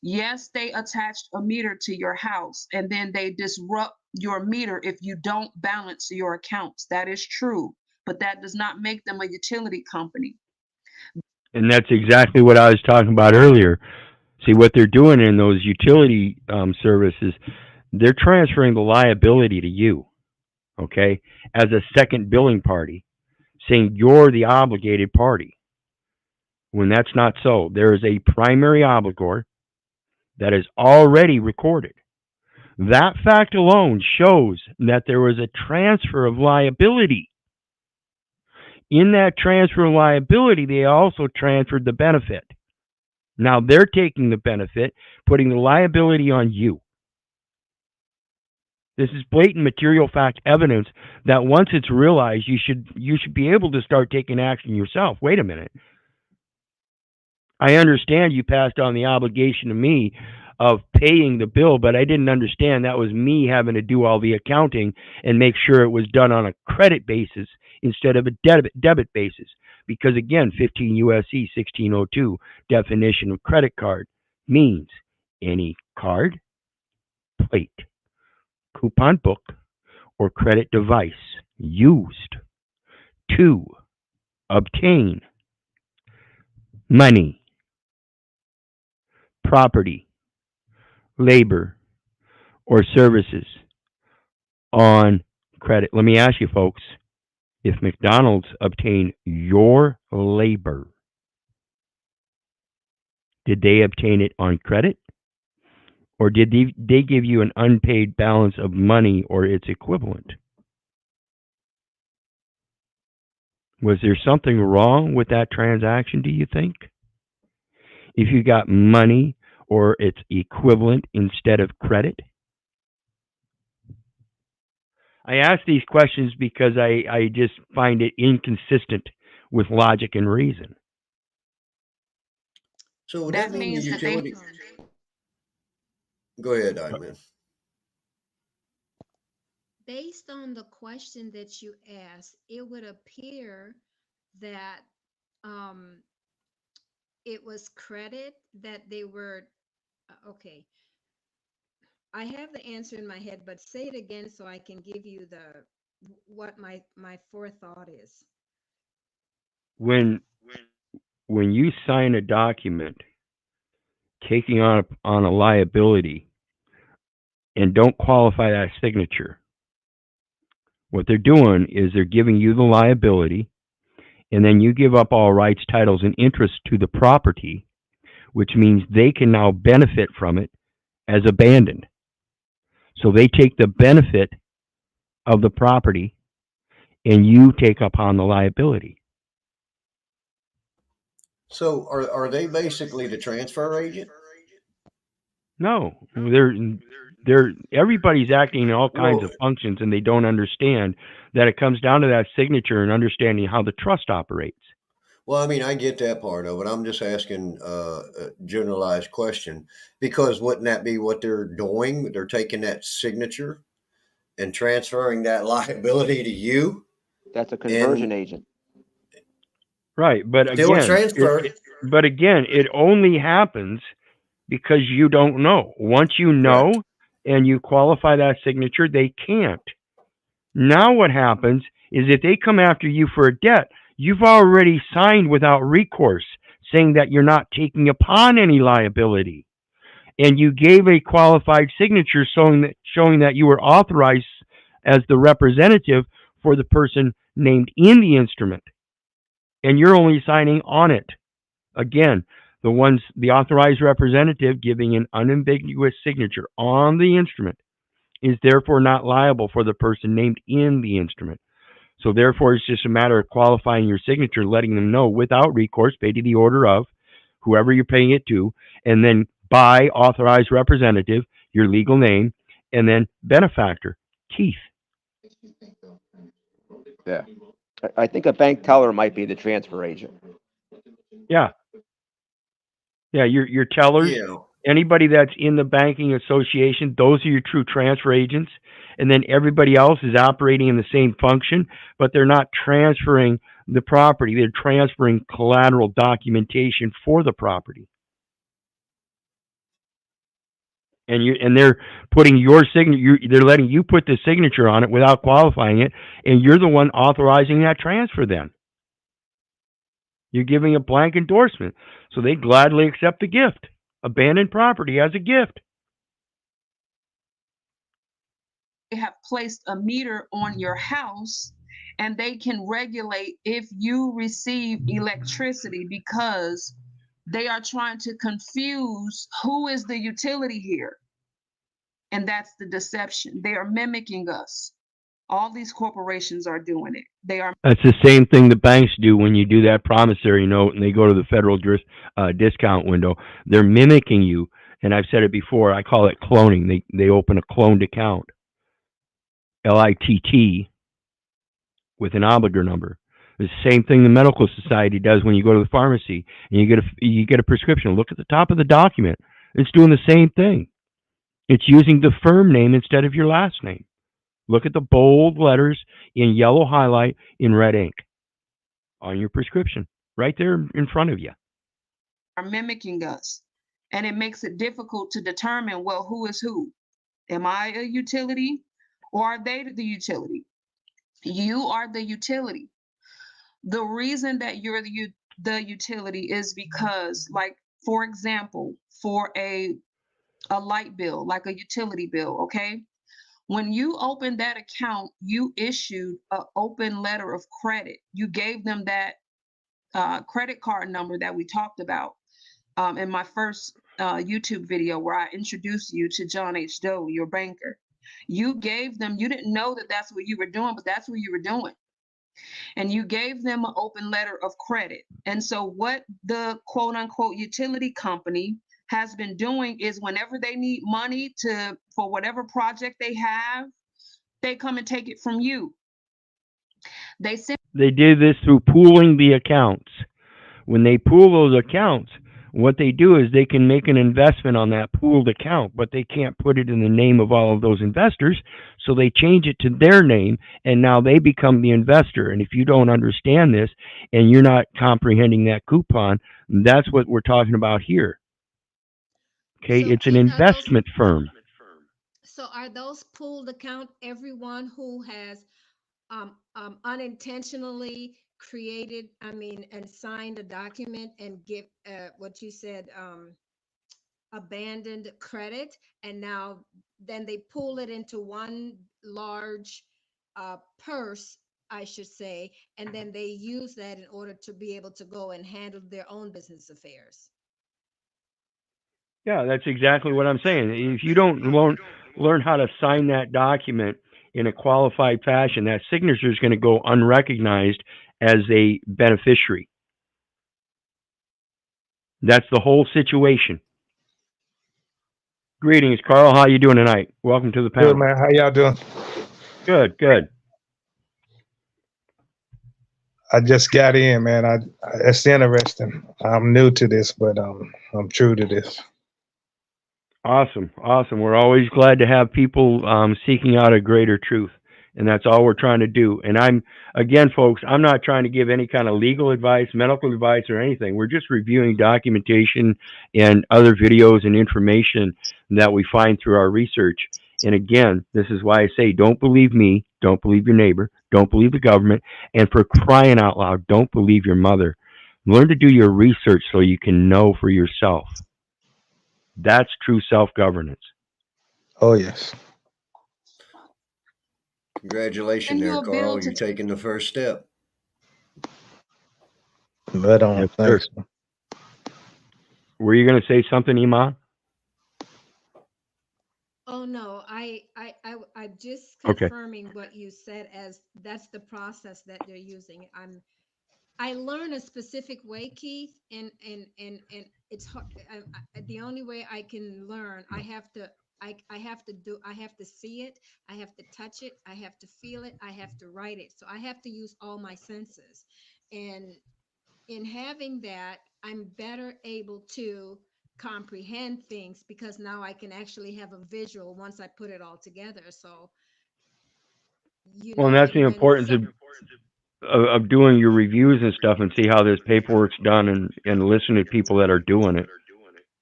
Yes, they attached a meter to your house and then they disrupt your meter if you don't balance your accounts. That is true, but that does not make them a utility company. And that's exactly what I was talking about earlier. See, what they're doing in those utility services, they're transferring the liability to you, okay, as a second billing party, saying you're the obligated party, when that's not so. There is a primary obligor that is already recorded. That fact alone shows that there was a transfer of liability. In that transfer of liability, they also transferred the benefit. Now they're taking the benefit, putting the liability on you. This is blatant material fact evidence that once it's realized, you should be able to start taking action yourself. Wait a minute. I understand you passed on the obligation to me of paying the bill, but I didn't understand that was me having to do all the accounting and make sure it was done on a credit basis instead of a debit basis. Because again, 15 U.S.C. 1602 definition of credit card means any card, plate, coupon book, or credit device used to obtain money, property, labor, or services on credit. Let me ask you, folks, if McDonald's obtained your labor, did they obtain it on credit? Or did they give you an unpaid balance of money or its equivalent? Was there something wrong with that transaction, do you think? If you got money or its equivalent instead of credit? I ask these questions because I just find it inconsistent with logic and reason. So would That that mean the means that they utility? Go ahead, Ivan. Based on the question that you asked, it would appear that it was credit that they were, okay. I have the answer in my head, but say it again so I can give you what my forethought is. When you sign a document taking on a liability and don't qualify that signature, what they're doing is they're giving you the liability, and then you give up all rights, titles, and interests to the property, which means they can now benefit from it as abandoned. So they take the benefit of the property, and you take upon the liability. So are they basically the transfer agent? No, everybody's acting in all kinds of functions, and they don't understand that it comes down to that signature and understanding how the trust operates. Well, I mean, I get that part of it. I'm just asking a generalized question, because wouldn't that be what they're doing? They're taking that signature and transferring that liability to you. That's a conversion agent. Right, but Still a again, transfer. it only happens because you don't know. Once you know and you qualify that signature, they can't. Now what happens is if they come after you for a debt, you've already signed without recourse, saying that you're not taking upon any liability. And you gave a qualified signature showing that you were authorized as the representative for the person named in the instrument. And you're only signing on it. Again, the authorized representative giving an unambiguous signature on the instrument is therefore not liable for the person named in the instrument. So therefore, it's just a matter of qualifying your signature, letting them know without recourse, pay to the order of whoever you're paying it to, and then by authorized representative, your legal name, and then benefactor, Keith. Yeah. I think a bank teller might be the transfer agent. Yeah. Yeah, your tellers, anybody that's in the banking association, those are your true transfer agents. And then everybody else is operating in the same function, but they're not transferring the property. They're transferring collateral documentation for the property. And they're putting your signature, they're letting you put the signature on it without qualifying it, and you're the one authorizing that transfer then. You're giving a blank endorsement. So they gladly accept the gift. Abandoned property as a gift. They have placed a meter on your house, and they can regulate if you receive electricity, because they are trying to confuse who is the utility here. And that's the deception. They are mimicking us. All these corporations are doing it. That's the same thing the banks do when you do that promissory note and they go to the federal discount window. They're mimicking you. And I've said it before, I call it cloning. They open a cloned account. LITT, with an obligor number. The same thing the medical society does when you go to the pharmacy and you get a prescription. Look at the top of the document. It's doing the same thing. It's using the firm name instead of your last name. Look at the bold letters in yellow highlight in red ink on your prescription, right there in front of you. Are mimicking us, and it makes it difficult to determine, well, who is who? Am I a utility, or are they the utility? You are the utility. The reason that you're the utility is because, like, for example, for a light bill, like a utility bill, okay? When you opened that account, you issued an open letter of credit. You gave them that credit card number that we talked about in my first YouTube video, where I introduced you to John H. Doe, your banker. You gave them, you didn't know that that's what you were doing, but that's what you were doing. And you gave them an open letter of credit. And so what the quote unquote utility company has been doing is, whenever they need money for whatever project they have, they come and take it from you. They did this through pooling the accounts. When they pool those accounts, what they do is they can make an investment on that pooled account, but they can't put it in the name of all of those investors. So they change it to their name, and now they become the investor. And if you don't understand this and you're not comprehending that coupon, that's what we're talking about here. Okay, So it's an Keith, investment firm. so are those pooled account everyone who has unintentionally created, and signed a document and give what you said, abandoned credit, and now then they pull it into one large purse, I should say, and then they use that in order to be able to go and handle their own business affairs? Yeah, that's exactly what I'm saying. If you don't learn how to sign that document in a qualified fashion, that signature is going to go unrecognized as a beneficiary. That's the whole situation. Greetings, Carl. How you doing tonight? Welcome to the panel. Good, man. How y'all doing? Good, good. I just got in, man. It's interesting. I'm new to this, but I'm true to this. Awesome, awesome. We're always glad to have people seeking out a greater truth, and that's all we're trying to do. And again, folks, I'm not trying to give any kind of legal advice, medical advice, or anything. We're just reviewing documentation and other videos and information that we find through our research. And again, this is why I say, don't believe me, don't believe your neighbor, don't believe the government, and for crying out loud, don't believe your mother. Learn to do your research so you can know for yourself. That's true self-governance. Oh, yes. Congratulations there, Carl. You're taking the first step. But Yes, thanks. sir. Were you going to say something, Iman? Oh no, I just Okay. confirming what you said, as that's the process that they're using. I learn a specific way, Keith, and it's hard. The only way I can learn, I have to see it, I have to touch it, I have to feel it, I have to write it. So I have to use all my senses, and in having that, I'm better able to comprehend things, because now I can actually have a visual once I put it all together. So, Well, and that's the importance of doing your reviews and stuff, and see how this paperwork's done, and listen to people that are doing it.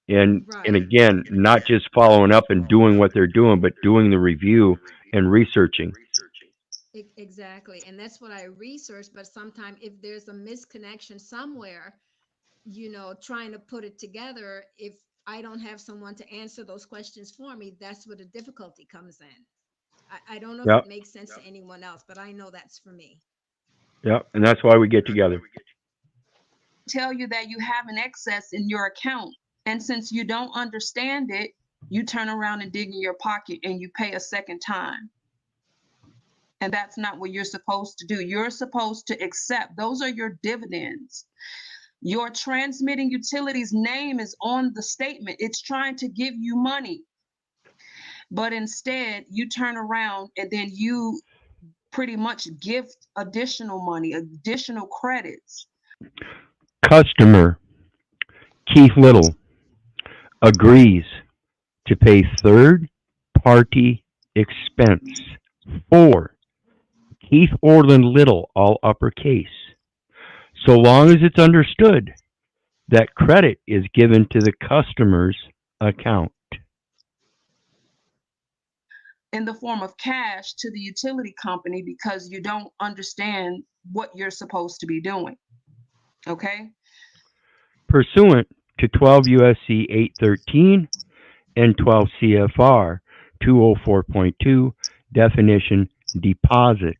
And again, not just following up and doing what they're doing, but doing the review and researching. Exactly. And that's what I research. But sometimes if there's a misconnection somewhere, trying to put it together, if I don't have someone to answer those questions for me, that's where the difficulty comes in. I don't know if it makes sense to anyone else, but I know that's for me. Yep. And that's why we get together. Tell you that you have an excess in your account. And since you don't understand it, you turn around and dig in your pocket and you pay a second time. And that's not what you're supposed to do. You're supposed to accept. Those are your dividends. Your transmitting utility's name is on the statement. It's trying to give you money. but instead you turn around and then you pretty much gift additional money, additional credits. Customer Keith Little agrees to pay third party expense for Keith Orland Little, all uppercase, so long as it's understood that credit is given to the customer's account. In the form of cash to the utility company because you don't understand what you're supposed to be doing. Okay? Pursuant to 12 USC 813 and 12 CFR 204.2 definition deposit,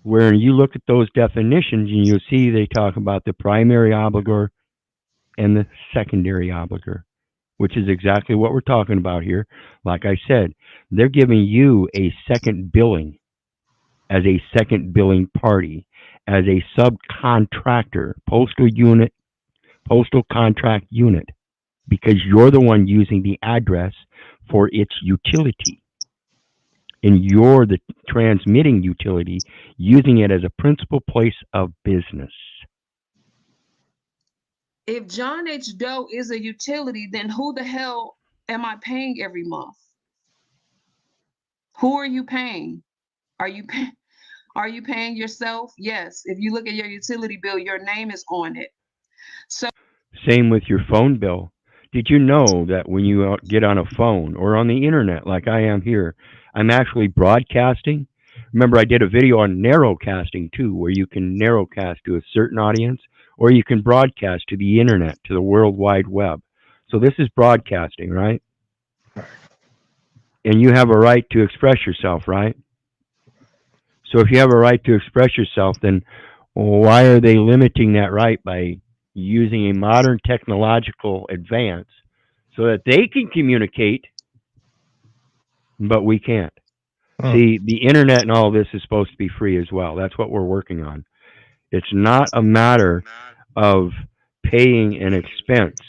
where you look at those definitions and you'll see they talk about the primary obligor and the secondary obligor, which is exactly what we're talking about here. Like I said, they're giving you a second billing as a second billing party, as a subcontractor, postal contract unit, because you're the one using the address for its utility. And you're the transmitting utility using it as a principal place of business. If John H. Doe is a utility, then who the hell am I paying every month? Who are you paying? Are you paying yourself? Yes. If you look at your utility bill, your name is on it. So Same with your phone bill. Did you know that when you get on a phone or on the internet, like I am here, I'm actually broadcasting? Remember, I did a video on narrowcasting too, where you can narrowcast to a certain audience, or you can broadcast to the internet, to the World Wide Web. So this is broadcasting, right? And you have a right to express yourself, right? So if you have a right to express yourself, then why are they limiting that right by using a modern technological advance so that they can communicate, but we can't? See, the internet and all this is supposed to be free as well. That's what we're working on. It's not a matter of paying an expense.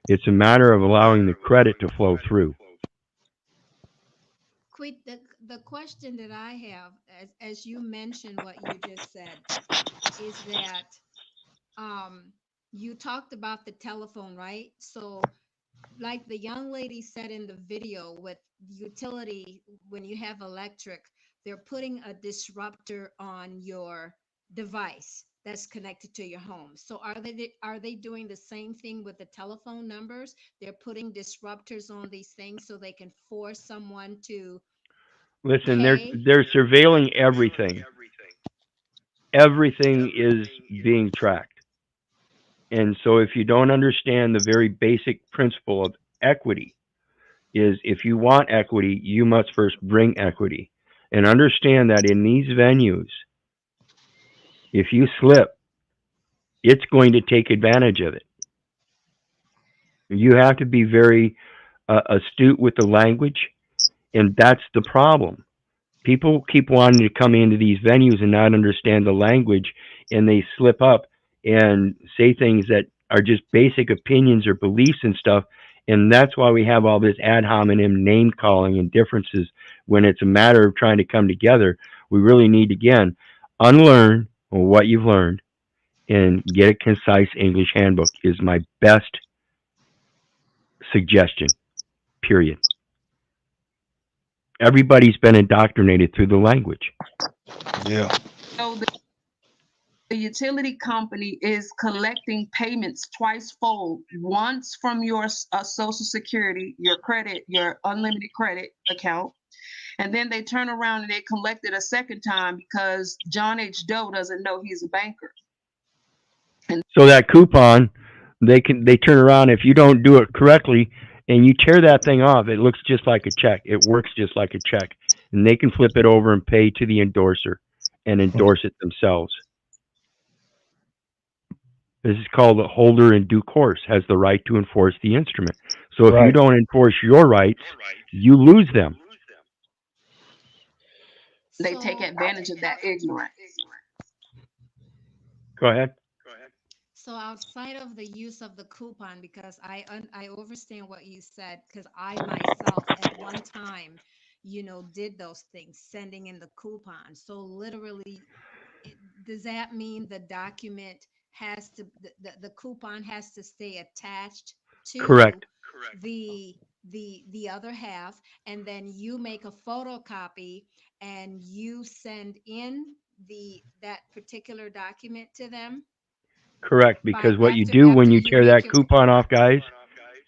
It's a matter of allowing the credit to flow through. Quit the question that I have, as you mentioned what you just said, is that you talked about the telephone, right? So like the young lady said in the video, with utility, when you have electric, they're putting a disruptor on your device that's connected to your home. So are they doing the same thing with the telephone numbers? They're putting disruptors on these things so they can force someone to Listen, pay. they're surveilling everything. Everything is being tracked. And so if you don't understand the very basic principle of equity, is if you want equity, you must first bring equity. And understand that in these venues, if you slip, it's going to take advantage of it. You have to be very astute with the language, and that's the problem. People keep wanting to come into these venues and not understand the language, and they slip up and say things that are just basic opinions or beliefs and stuff. And that's why we have all this ad hominem name calling and differences when it's a matter of trying to come together. We really need to, again, unlearn what you've learned and get a concise English handbook is my best suggestion, period. Everybody's been indoctrinated through the language. Yeah. So the utility company is collecting payments twice fold, once from your Social Security, your credit, your unlimited credit account, and then they turn around and they collect it a second time because John H. Doe doesn't know he's a banker. So that coupon, they turn around if you don't do it correctly and you tear that thing off, it looks just like a check. It works just like a check, and they can flip it over and pay to the endorser and endorse it themselves. This is called the holder in due course has the right to enforce the instrument. So if you don't enforce your rights, you lose them. They take advantage of that ignorance. Go ahead. So outside of the use of the coupon, because I understand what you said, because I myself at one time, did those things, sending in the coupon. So literally, does that mean the document has to, the coupon has to stay attached to Correct. the other half, and then you make a photocopy and you send in that particular document to them Correct. by Because what you after do when after you you tear make that your coupon off, guys,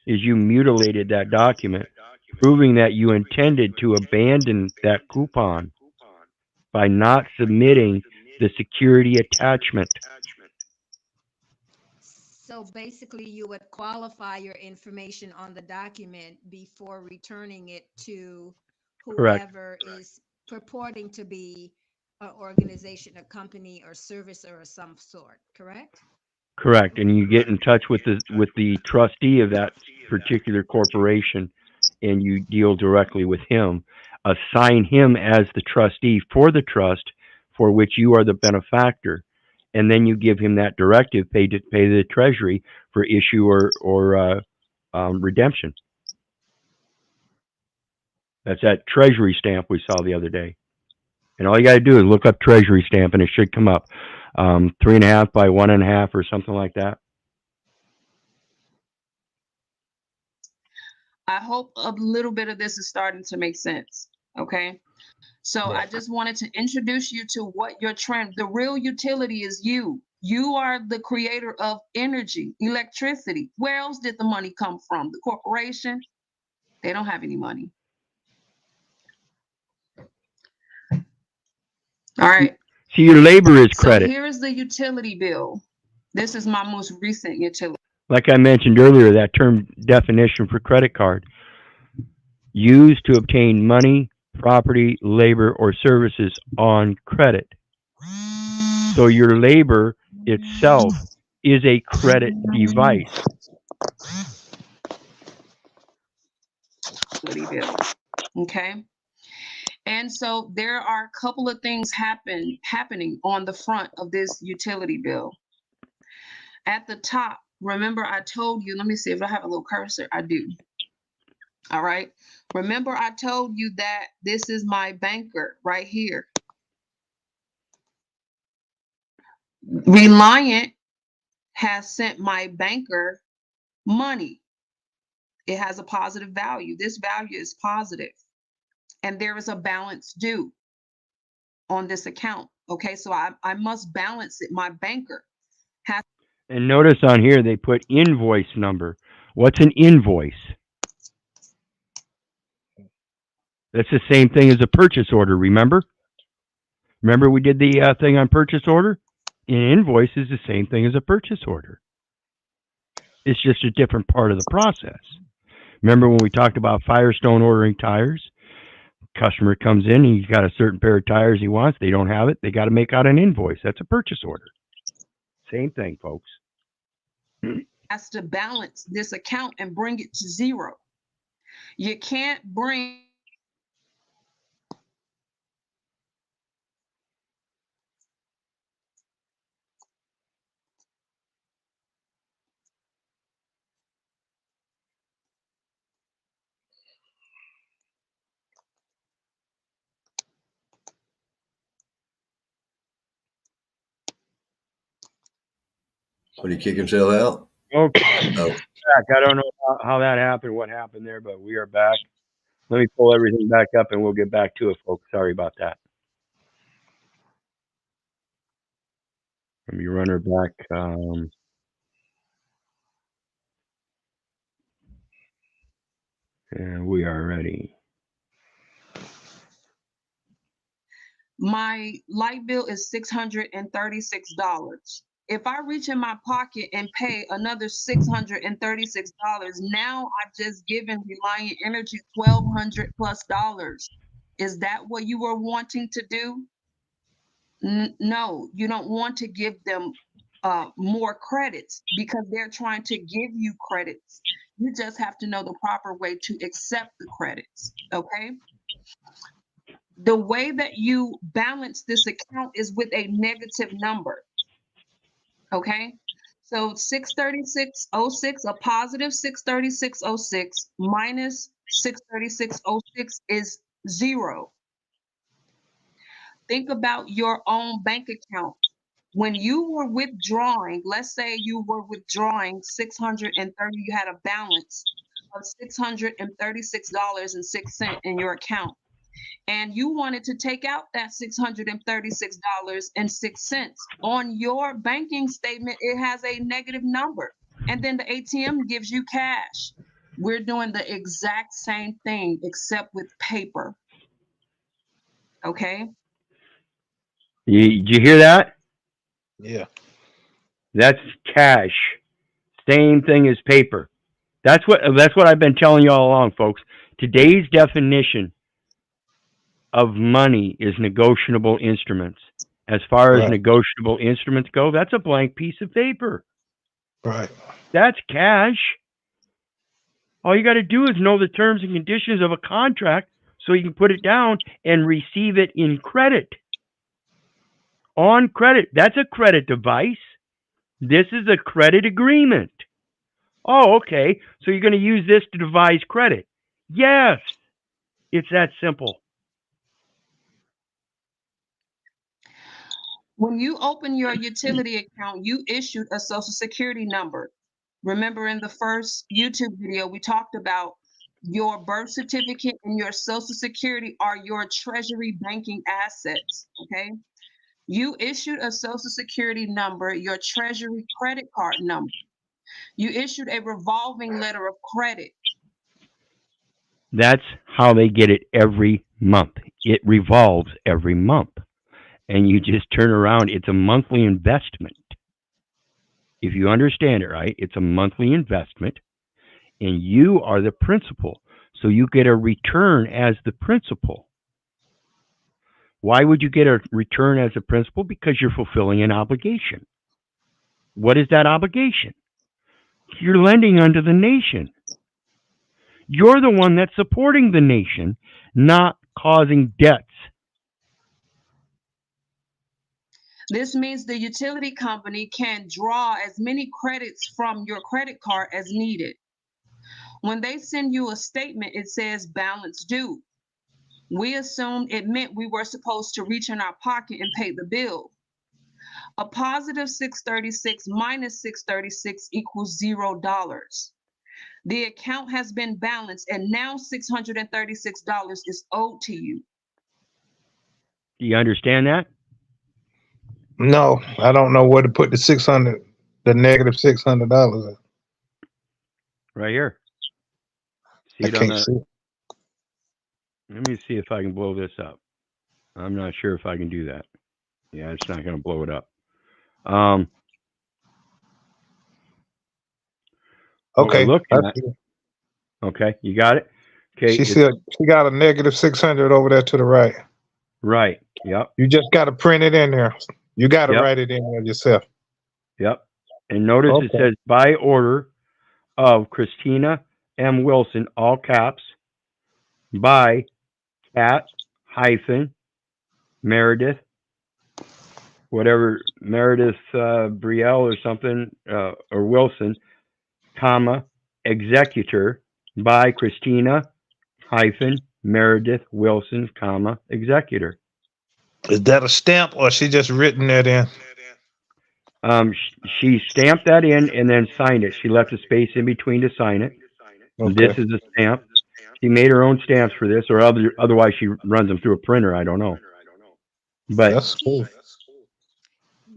is you mutilated that document, proving that you intended to abandon that coupon by not submitting the security attachment. So basically, you would qualify your information on the document before returning it to Correct. whoever is purporting to be an organization, a company, or service or some sort, correct? Correct. And you get in touch with the trustee of that particular corporation and you deal directly with him. Assign him as the trustee for the trust for which you are the benefactor. And then you give him that directive, pay the treasury for issue or redemption. That's that treasury stamp we saw the other day. And all you got to do is look up treasury stamp and it should come up. 3.5 by 1.5 or something like that. I hope a little bit of this is starting to make sense. Okay. So I just wanted to introduce you to what your trend, the real utility is you. You are the creator of energy, electricity. Where else did the money come from? The corporation? They don't have any money. All right. So your labor is So credit. here is the utility bill. This is my most recent utility. Like I mentioned earlier, that term definition for credit card. Used to obtain money, property, labor, or services on credit. So your labor itself is a credit device. Utility bill. Okay. And so there are a couple of things happening on the front of this utility bill. At the top, remember I told you, let me see if I have a little cursor. I do. All right. Remember I told you that this is my banker right here. Reliant has sent my banker money. It has a positive value. This value is positive. And there is a balance due on this account. Okay, so I must balance it. My banker has. And notice on here they put invoice number. What's an invoice? That's the same thing as a purchase order, remember? Remember we did the thing on purchase order? An invoice is the same thing as a purchase order. It's just a different part of the process. Remember when we talked about Firestone ordering tires? Customer comes in and he's got a certain pair of tires he wants. They don't have it. They got to make out an invoice. That's a purchase order. Same thing, folks. Has to balance this account and bring it to zero. You can't bring What, did he kick himself out? Okay. Oh, Back. I don't know how that happened, what happened there, but we are back. Let me pull everything back up and we'll get back to it, folks. Sorry about that. Let me run her back. And we are ready. my light bill is $636. If I reach in my pocket and pay another $636, now I've just given Reliant Energy $1,200+. Is that what you were wanting to do? No, you don't want to give them more credits because they're trying to give you credits. You just have to know the proper way to accept the credits, okay? The way that you balance this account is with a negative number, okay? So 636.06, a positive 636.06 minus 636.06 is 0. Think about your own bank account. When you were withdrawing, let's say you were withdrawing 630, you had a balance of $636.06 in your account, and you wanted to take out that $636.06. On your banking statement, it has a negative number, and then the ATM gives you cash. We're doing the exact same thing, except with paper. Okay? Did you hear that? Yeah. That's cash. Same thing as paper. That's what I've been telling you all along, folks. Today's definition of money is negotiable instruments. As far as Right. negotiable instruments go, that's a blank piece of paper. Right. That's cash. All you got to do is know the terms and conditions of a contract so you can put it down and receive it in credit. On credit. That's a credit device. This is a credit agreement. Oh, okay. So you're going to use this to devise credit. Yes. It's that simple. When you open your utility account, you issued a social security number. Remember in the first YouTube video, we talked about your birth certificate and your social security are your treasury banking assets, okay? You issued a social security number, your treasury credit card number. You issued a revolving letter of credit. That's how they get it every month. It revolves every month. And you just turn around. It's a monthly investment. If you understand it right, it's a monthly investment. And you are the principal. So you get a return as the principal. Why would you get a return as a principal? Because you're fulfilling an obligation. What is that obligation? You're lending unto the nation. You're the one that's supporting the nation, not causing debts. This means the utility company can draw as many credits from your credit card as needed. When they send you a statement, it says balance due. We assumed it meant we were supposed to reach in our pocket and pay the bill. A positive 636 minus 636 equals $0. The account has been balanced and now $636 is owed to you. Do you understand that? No, I don't know where to put the negative $600 in. Right here. See I it on can't the, see it. let me see if I can blow this up. I'm not sure if I can do that. Yeah, it's not going to blow it up. What Okay. we're looking I at. see it. Okay, you got it? Okay. She got a negative 600 over there to the right. Right. Yep. You just got to print it in there. You got to Yep. write it in there yourself. Yep. And notice it Okay. says by order of KRISTINA M. Wilson, all caps, by Cat hyphen Meredith, whatever, Meredith Brielle or something, or Wilson, comma, executor, by KRISTINA hyphen Meredith Wilson, comma, executor. Is that a stamp or she just written that in? She stamped that in and then signed it. She left a space in between to sign it. Okay. This is a stamp. She made her own stamps for this, or otherwise she runs them through a printer. I don't know. But That's cool.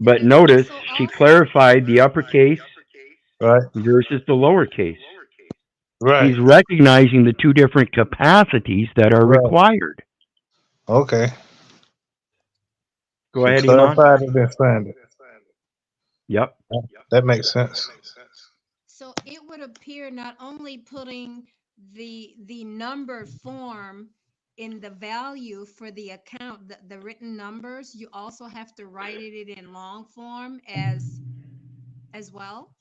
but It's notice also she awesome. clarified the uppercase Right. versus the lowercase. Right. She's recognizing the two different capacities that are Right. required. Okay. Go She ahead, Iman. clarified it and signed it. Yep. That makes sense. So it would appear not only putting the number form in the value for the account, the written numbers, you also have to write it in long form as well,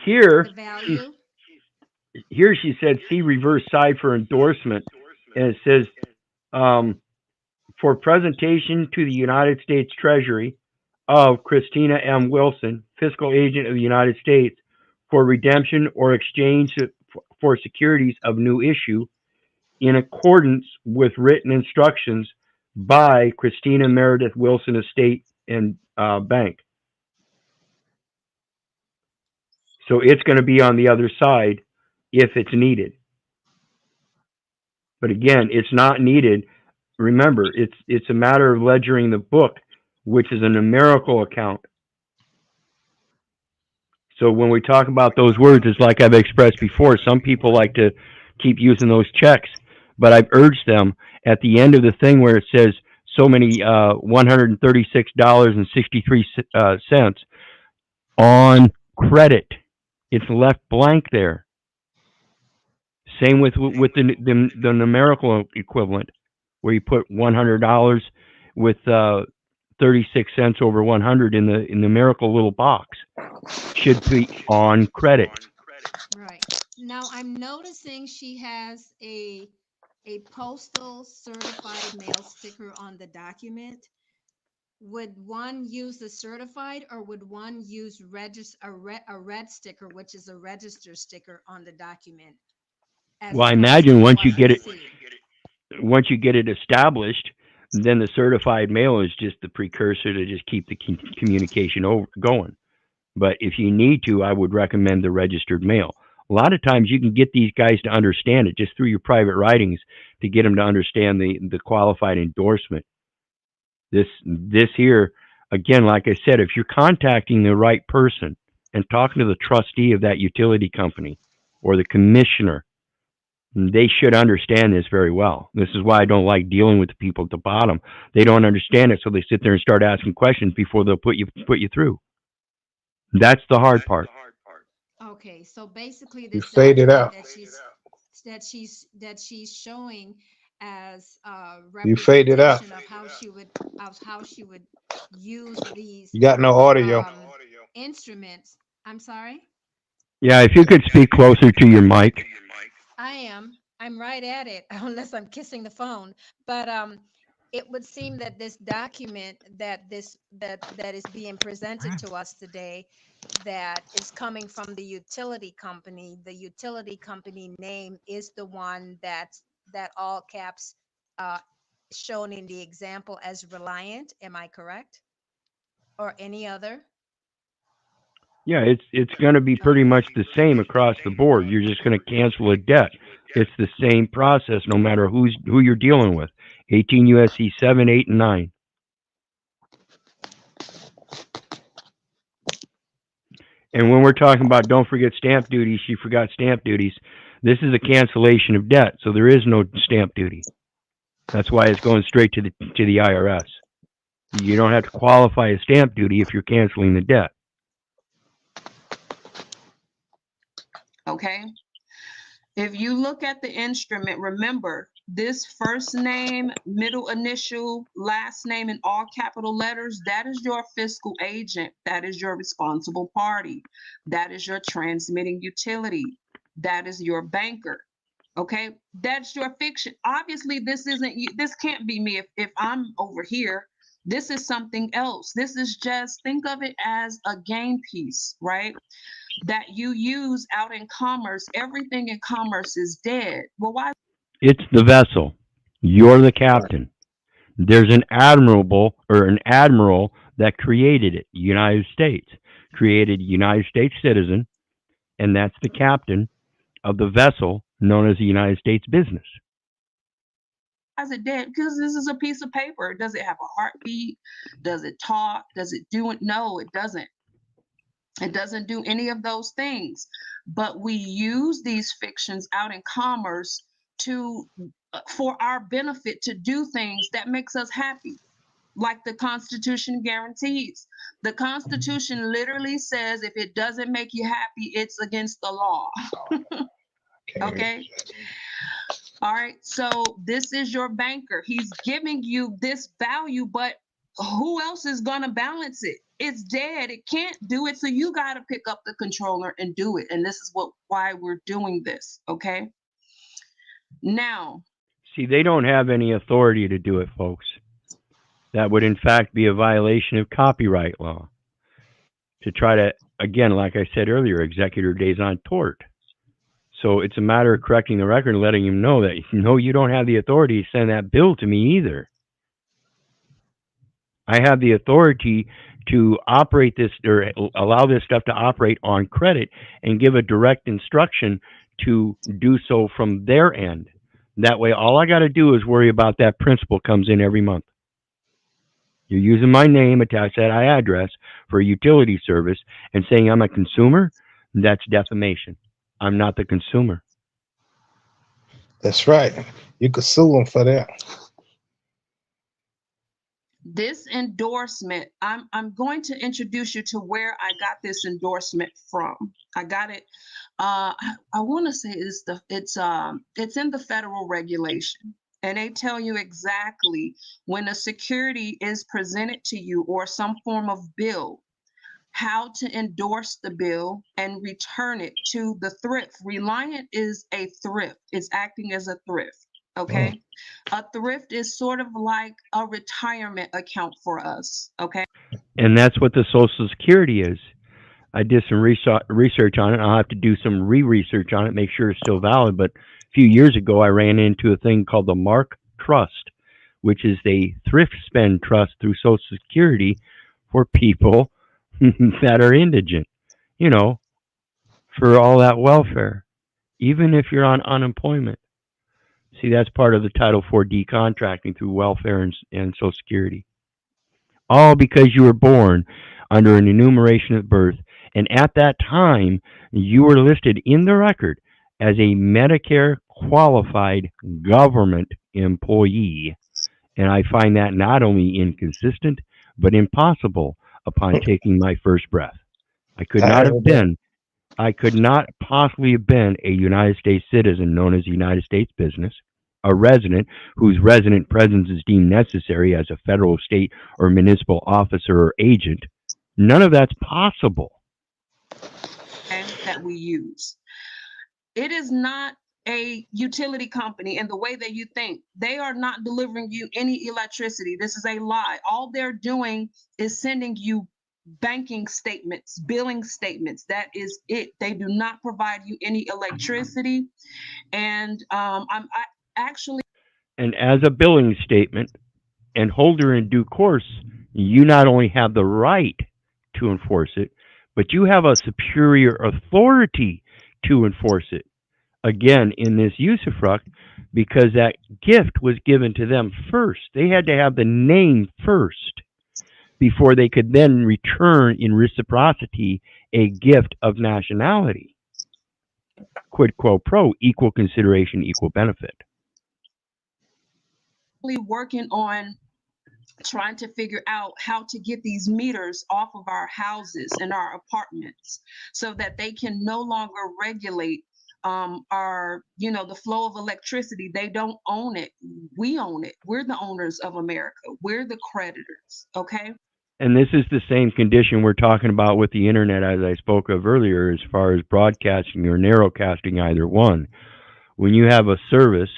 Here the value. she said see reverse side for endorsement, and it says for presentation to the United States Treasury of KRISTINA M. Wilson, fiscal agent of the United States, for redemption or exchange for securities of new issue in accordance with written instructions by Christina Meredith Wilson Estate and Bank. So it's going to be on the other side if it's needed. But again, it's not needed. Remember, it's a matter of ledgering the book, which is a numerical account. So when we talk about those words, it's like I've expressed before. Some people like to keep using those checks, but I've urged them at the end of the thing where it says so many $136.63 on credit. It's left blank there. Same with the numerical equivalent, where you put $100 with 36 cents over 100 in the numerical little box. Should be on credit. Right. Now I'm noticing she has a postal certified mail sticker on the document. Would one use the certified, or would one use a red sticker, which is a register sticker on the document? Well, I imagine once you get it established, then the certified mail is just the precursor to just keep the communication going. But if you need to, I would recommend the registered mail. A lot of times you can get these guys to understand it just through your private writings to get them to understand the qualified endorsement. This here, again, like I said, if you're contacting the right person and talking to the trustee of that utility company or the commissioner, they should understand this very well. This is why I don't like dealing with the people at the bottom. They don't understand it, so they sit there and start asking questions before they'll put you through. That's the hard part. Okay, so basically You this fade it document out. that she's showing as You fade it out. representation of how she would use these You got no audio. instruments. I'm sorry? Yeah, if you could speak closer to your mic. I'm right at it, unless I'm kissing the phone. But it would seem that this document that is being presented to us today, that is coming from the utility company. The utility company name is the one that all caps shown in the example as Reliant. Am I correct? Or any other? Yeah, it's going to be pretty much the same across the board. You're just going to cancel a debt. It's the same process no matter who you're dealing with. 18 U.S.C. 7, 8, and 9. And when we're talking about don't forget stamp duty, she forgot stamp duties. This is a cancellation of debt, so there is no stamp duty. That's why it's going straight to the IRS. You don't have to qualify a stamp duty if you're canceling the debt. Okay. If you look at the instrument, remember this first name, middle initial, last name in all capital letters, that is your fiscal agent. That is your responsible party. That is your transmitting utility. That is your banker. Okay, that's your fiction. Obviously, this can't be me if I'm over here. This is something else. This is just, think of it as a game piece, right? That you use out in commerce. Everything in commerce is dead. Well, why? It's the vessel. You're the captain. There's an admiral that created it. United States created United States citizen, and that's the captain of the vessel known as the United States business. Why is it dead? Because this is a piece of paper. Does it have a heartbeat? Does it talk? Does it do it? No, it doesn't. It doesn't do any of those things. But we use these fictions out in commerce for our benefit, to do things that makes us happy, like the Constitution guarantees. The Constitution literally says if it doesn't make you happy, it's against the law. Okay. All right. So this is your banker. He's giving you this value, but who else is going to balance it? It's dead. It can't do it. So you got to pick up the controller and do it. And this is why we're doing this. Okay. Now, see, they don't have any authority to do it, folks. That would, in fact, be a violation of copyright law. To try to, again, like I said earlier, executor des en tort. So it's a matter of correcting the record and letting him know that, no, you don't have the authority to send that bill to me either. I have the authority to operate this or allow this stuff to operate on credit and give a direct instruction to do so from their end. That way, all I got to do is worry about that principal comes in every month. You're using my name attached to that address for a utility service and saying I'm a consumer. That's defamation. I'm not the consumer. That's right. You could sue them for that. This endorsement, I'm going to introduce you to where I got this endorsement from. I got it. I want to say it's in the federal regulation, and they tell you exactly when a security is presented to you or some form of bill, how to endorse the bill and return it to the thrift. Reliant is a thrift. It's acting as a thrift. Okay. A thrift is sort of like a retirement account for us. Okay. And that's what the Social Security is. I did some research on it. I'll have to do some re-research on it, make sure it's still valid. But a few years ago, I ran into a thing called the Mark Trust, which is a thrift spend trust through Social Security for people that are indigent, you know, for all that welfare, even if you're on unemployment. See, that's part of the Title IV decontracting through welfare and Social Security. All because you were born under an enumeration of birth, and at that time, you were listed in the record as a Medicare qualified government employee. And I find that not only inconsistent, but impossible upon taking my first breath. I could not possibly have been a United States citizen known as a United States business, a resident whose resident presence is deemed necessary as a federal, state, or municipal officer or agent. None of that's possible. That we use. It is not a utility company in the way that you think. They are not delivering you any electricity. This is a lie. All they're doing is sending you banking statements, billing statements. That is it. They do not provide you any electricity. And And as a billing statement and holder in due course, you not only have the right to enforce it, but you have a superior authority to enforce it. Again, in this usufruct, because that gift was given to them first. They had to have the name first before they could then return in reciprocity a gift of nationality. Quid quo pro, equal consideration, equal benefit. Working on trying to figure out how to get these meters off of our houses and our apartments so that they can no longer regulate the flow of electricity. They don't own it. We own it. We're the owners of America. We're the creditors. Okay. And this is the same condition we're talking about with the internet, as I spoke of earlier, as far as broadcasting or narrowcasting, either one. When you have a service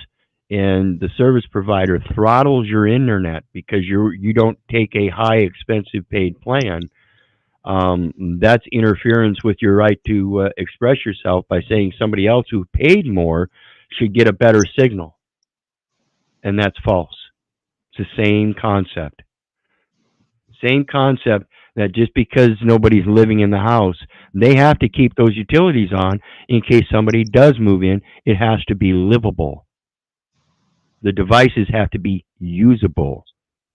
and the service provider throttles your internet because you don't take a high expensive paid plan, that's interference with your right to express yourself by saying somebody else who paid more should get a better signal. And that's false. It's the same concept. Same concept that just because nobody's living in the house, they have to keep those utilities on in case somebody does move in. It has to be livable. The devices have to be usable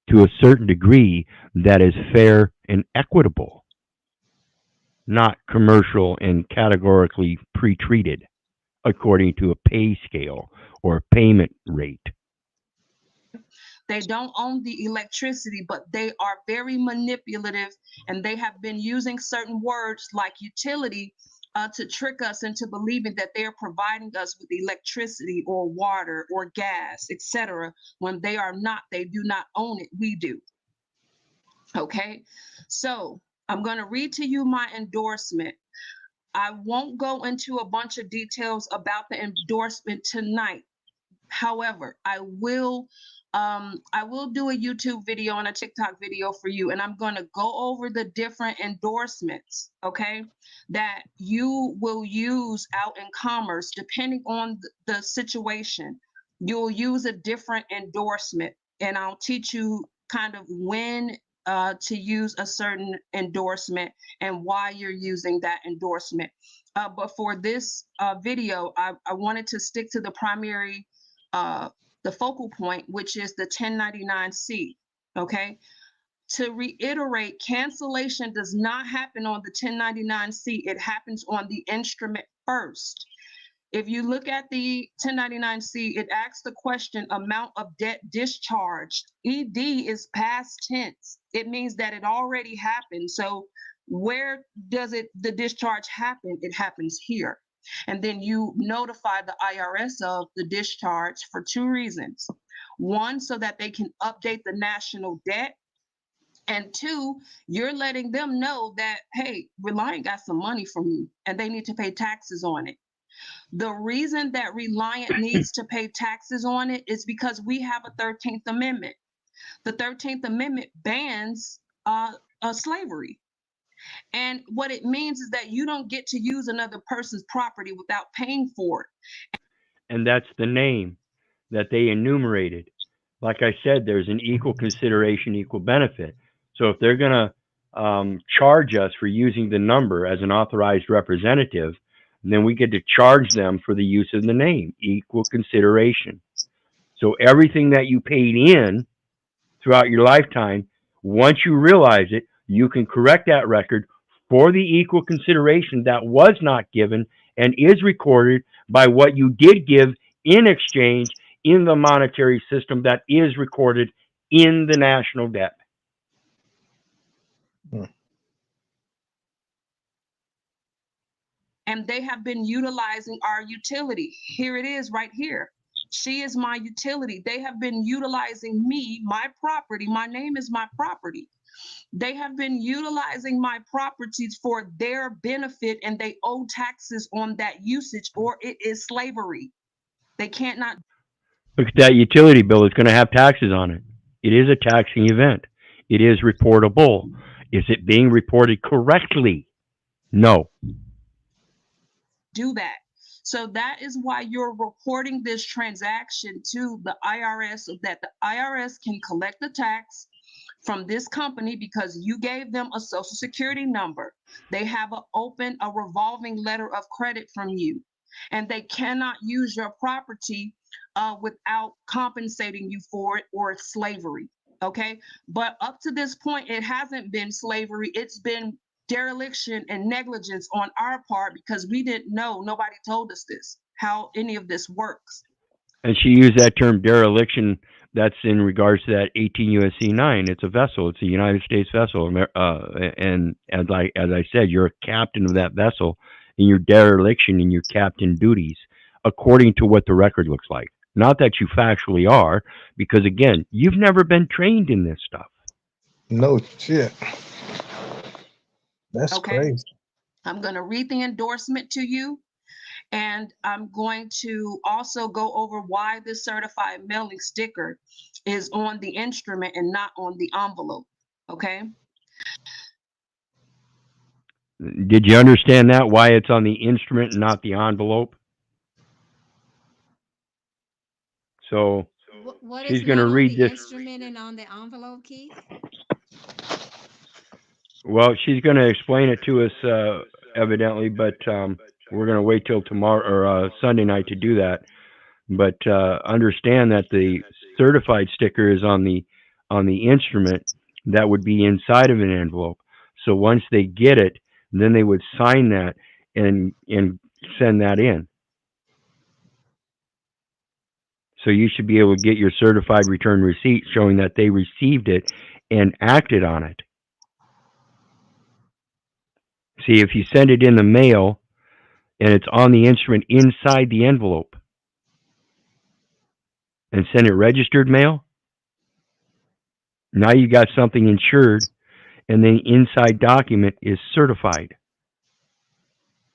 to a certain degree that is fair and equitable, not commercial and categorically pre-treated according to a pay scale or payment rate. They don't own the electricity, but they are very manipulative, and they have been using certain words like utility to trick us into believing that they're providing us with electricity or water or gas, etc. When they are not. They do not own it. We do. Okay, so I'm going to read to you my endorsement. I won't go into a bunch of details about the endorsement tonight. However, I will I will do a YouTube video and a TikTok video for you, and I'm going to go over the different endorsements, okay, that you will use out in commerce depending on the situation. You'll use a different endorsement, and I'll teach you kind of when to use a certain endorsement and why you're using that endorsement. But for this video, I wanted to stick to the primary the focal point, which is the 1099-C, okay? To reiterate, cancellation does not happen on the 1099-C. It happens on the instrument first. If you look at the 1099-C, it asks the question, amount of debt discharged. ED is past tense. It means that it already happened. So where does the discharge happen? It happens here. And then you notify the IRS of the discharge for two reasons. One, so that they can update the national debt. And two, you're letting them know that, hey, Reliant got some money from you and they need to pay taxes on it. The reason that Reliant needs to pay taxes on it is because we have a 13th Amendment. The 13th Amendment bans slavery. And what it means is that you don't get to use another person's property without paying for it. And that's the name that they enumerated. Like I said, there's an equal consideration, equal benefit. So if they're going to charge us for using the number as an authorized representative, then we get to charge them for the use of the name, equal consideration. So everything that you paid in throughout your lifetime, once you realize it, you can correct that record for the equal consideration that was not given and is recorded by what you did give in exchange in the monetary system that is recorded in the national debt. And they have been utilizing our utility. Here it is right here. She is my utility. They have been utilizing me, my property. My name is my property. They have been utilizing my properties for their benefit, and they owe taxes on that usage, or it is slavery. They can't not. Look at that utility bill. It's going to have taxes on it. It is a taxing event. It is reportable. Is it being reported correctly? No. Do that. So that is why you're reporting this transaction to the IRS, so that the IRS can collect the tax from this company because you gave them a social security number. They have a revolving letter of credit from you, and they cannot use your property without compensating you for it, or it's slavery. Okay. But up to this point, it hasn't been slavery. It's been dereliction and negligence on our part because we didn't know, nobody told us this, how any of this works. And she used that term dereliction. That's in regards to that 18 U.S.C. 9. It's a vessel. It's a United States vessel. And as I said, you're a captain of that vessel in your dereliction in your captain duties, according to what the record looks like. Not that you factually are, because again, you've never been trained in this stuff. No shit. That's Okay. crazy. I'm going to read the endorsement to you, and I'm going to also go over why this certified mailing sticker is on the instrument and not on the envelope. Okay. Did you understand that? Why it's on the instrument and not the envelope? So What she's is going to not on read the this. instrument and on the envelope, Keith? Well, she's going to explain it to us, evidently, but we're going to wait till tomorrow or Sunday night to do that. But understand that the certified sticker is on the instrument that would be inside of an envelope. So once they get it, then they would sign that and send that in. So you should be able to get your certified return receipt showing that they received it and acted on it. See, if you send it in the mail and it's on the instrument inside the envelope and send it registered mail, now you got something insured and the inside document is certified.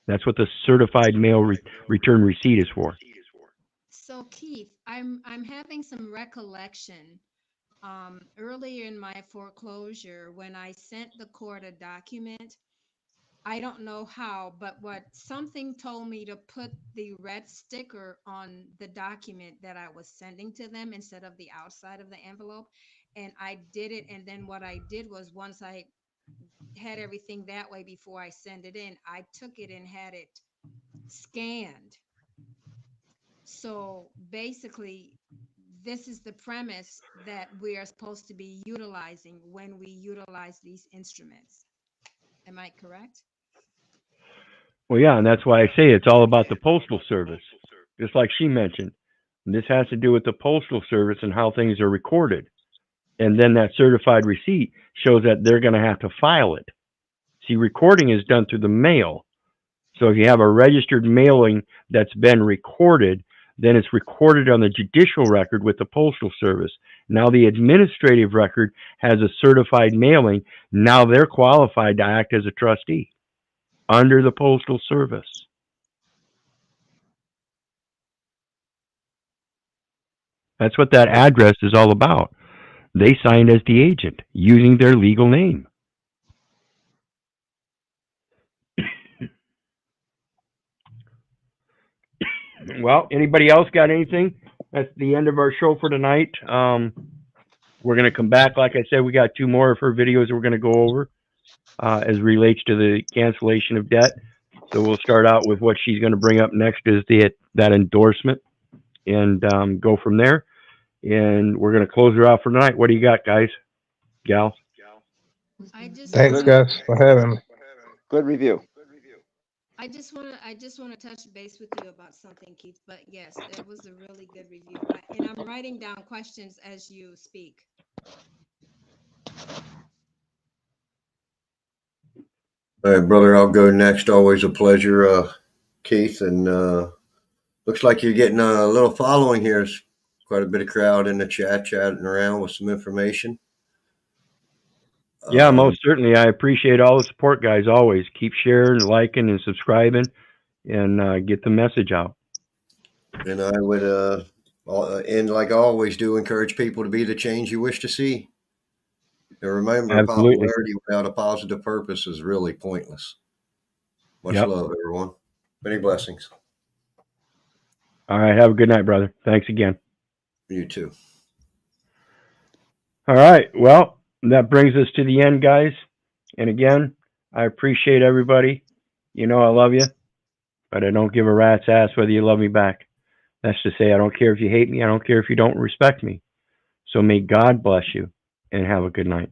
That's what the certified mail return receipt is for. So Keith, I'm having some recollection. Earlier in my foreclosure, when I sent the court a document, I don't know how, but what something told me to put the red sticker on the document that I was sending to them instead of the outside of the envelope. And I did it. And then what I did was once I had everything that way before I send it in, I took it and had it scanned. So basically, this is the premise that we are supposed to be utilizing when we utilize these instruments. Am I correct? Well, yeah, and that's why I say it's all about the Postal Service. Just like she mentioned, this has to do with the Postal Service and how things are recorded. And then that certified receipt shows that they're going to have to file it. See, recording is done through the mail. So if you have a registered mailing that's been recorded, then it's recorded on the judicial record with the Postal Service. Now the administrative record has a certified mailing. Now they're qualified to act as a trustee under the Postal Service. That's what that address is all about. They signed as the agent using their legal name. Well, anybody else got anything? That's the end of our show for tonight. We're going to come back. Like I said, we got 2 more of her videos we're going to go over as relates to the cancellation of debt. So we'll start out with what she's going to bring up next is that endorsement and go from there. And we're going to close her out for tonight. What do you got, guys? Gal? Thanks, guys, for having me. Good review. I just want to touch base with you about something, Keith. But yes, it was a really good review. And I'm writing down questions as you speak. All right, brother, I'll go next. Always a pleasure, Keith. And looks like you're getting a little following here. There's quite a bit of crowd in the chat, chatting around with some information. Yeah, most certainly. I appreciate all the support, guys. Always keep sharing, liking, and subscribing, and get the message out. And I would, and like I always do, encourage people to be the change you wish to see. And remember, Absolutely. popularity without a positive purpose is really pointless. Much Yep. love, everyone. Many blessings. All right. Have a good night, brother. Thanks again. You too. All right. Well, that brings us to the end, guys. And again, I appreciate everybody. You know I love you, but I don't give a rat's ass whether you love me back. That's to say, I don't care if you hate me. I don't care if you don't respect me. So may God bless you and have a good night.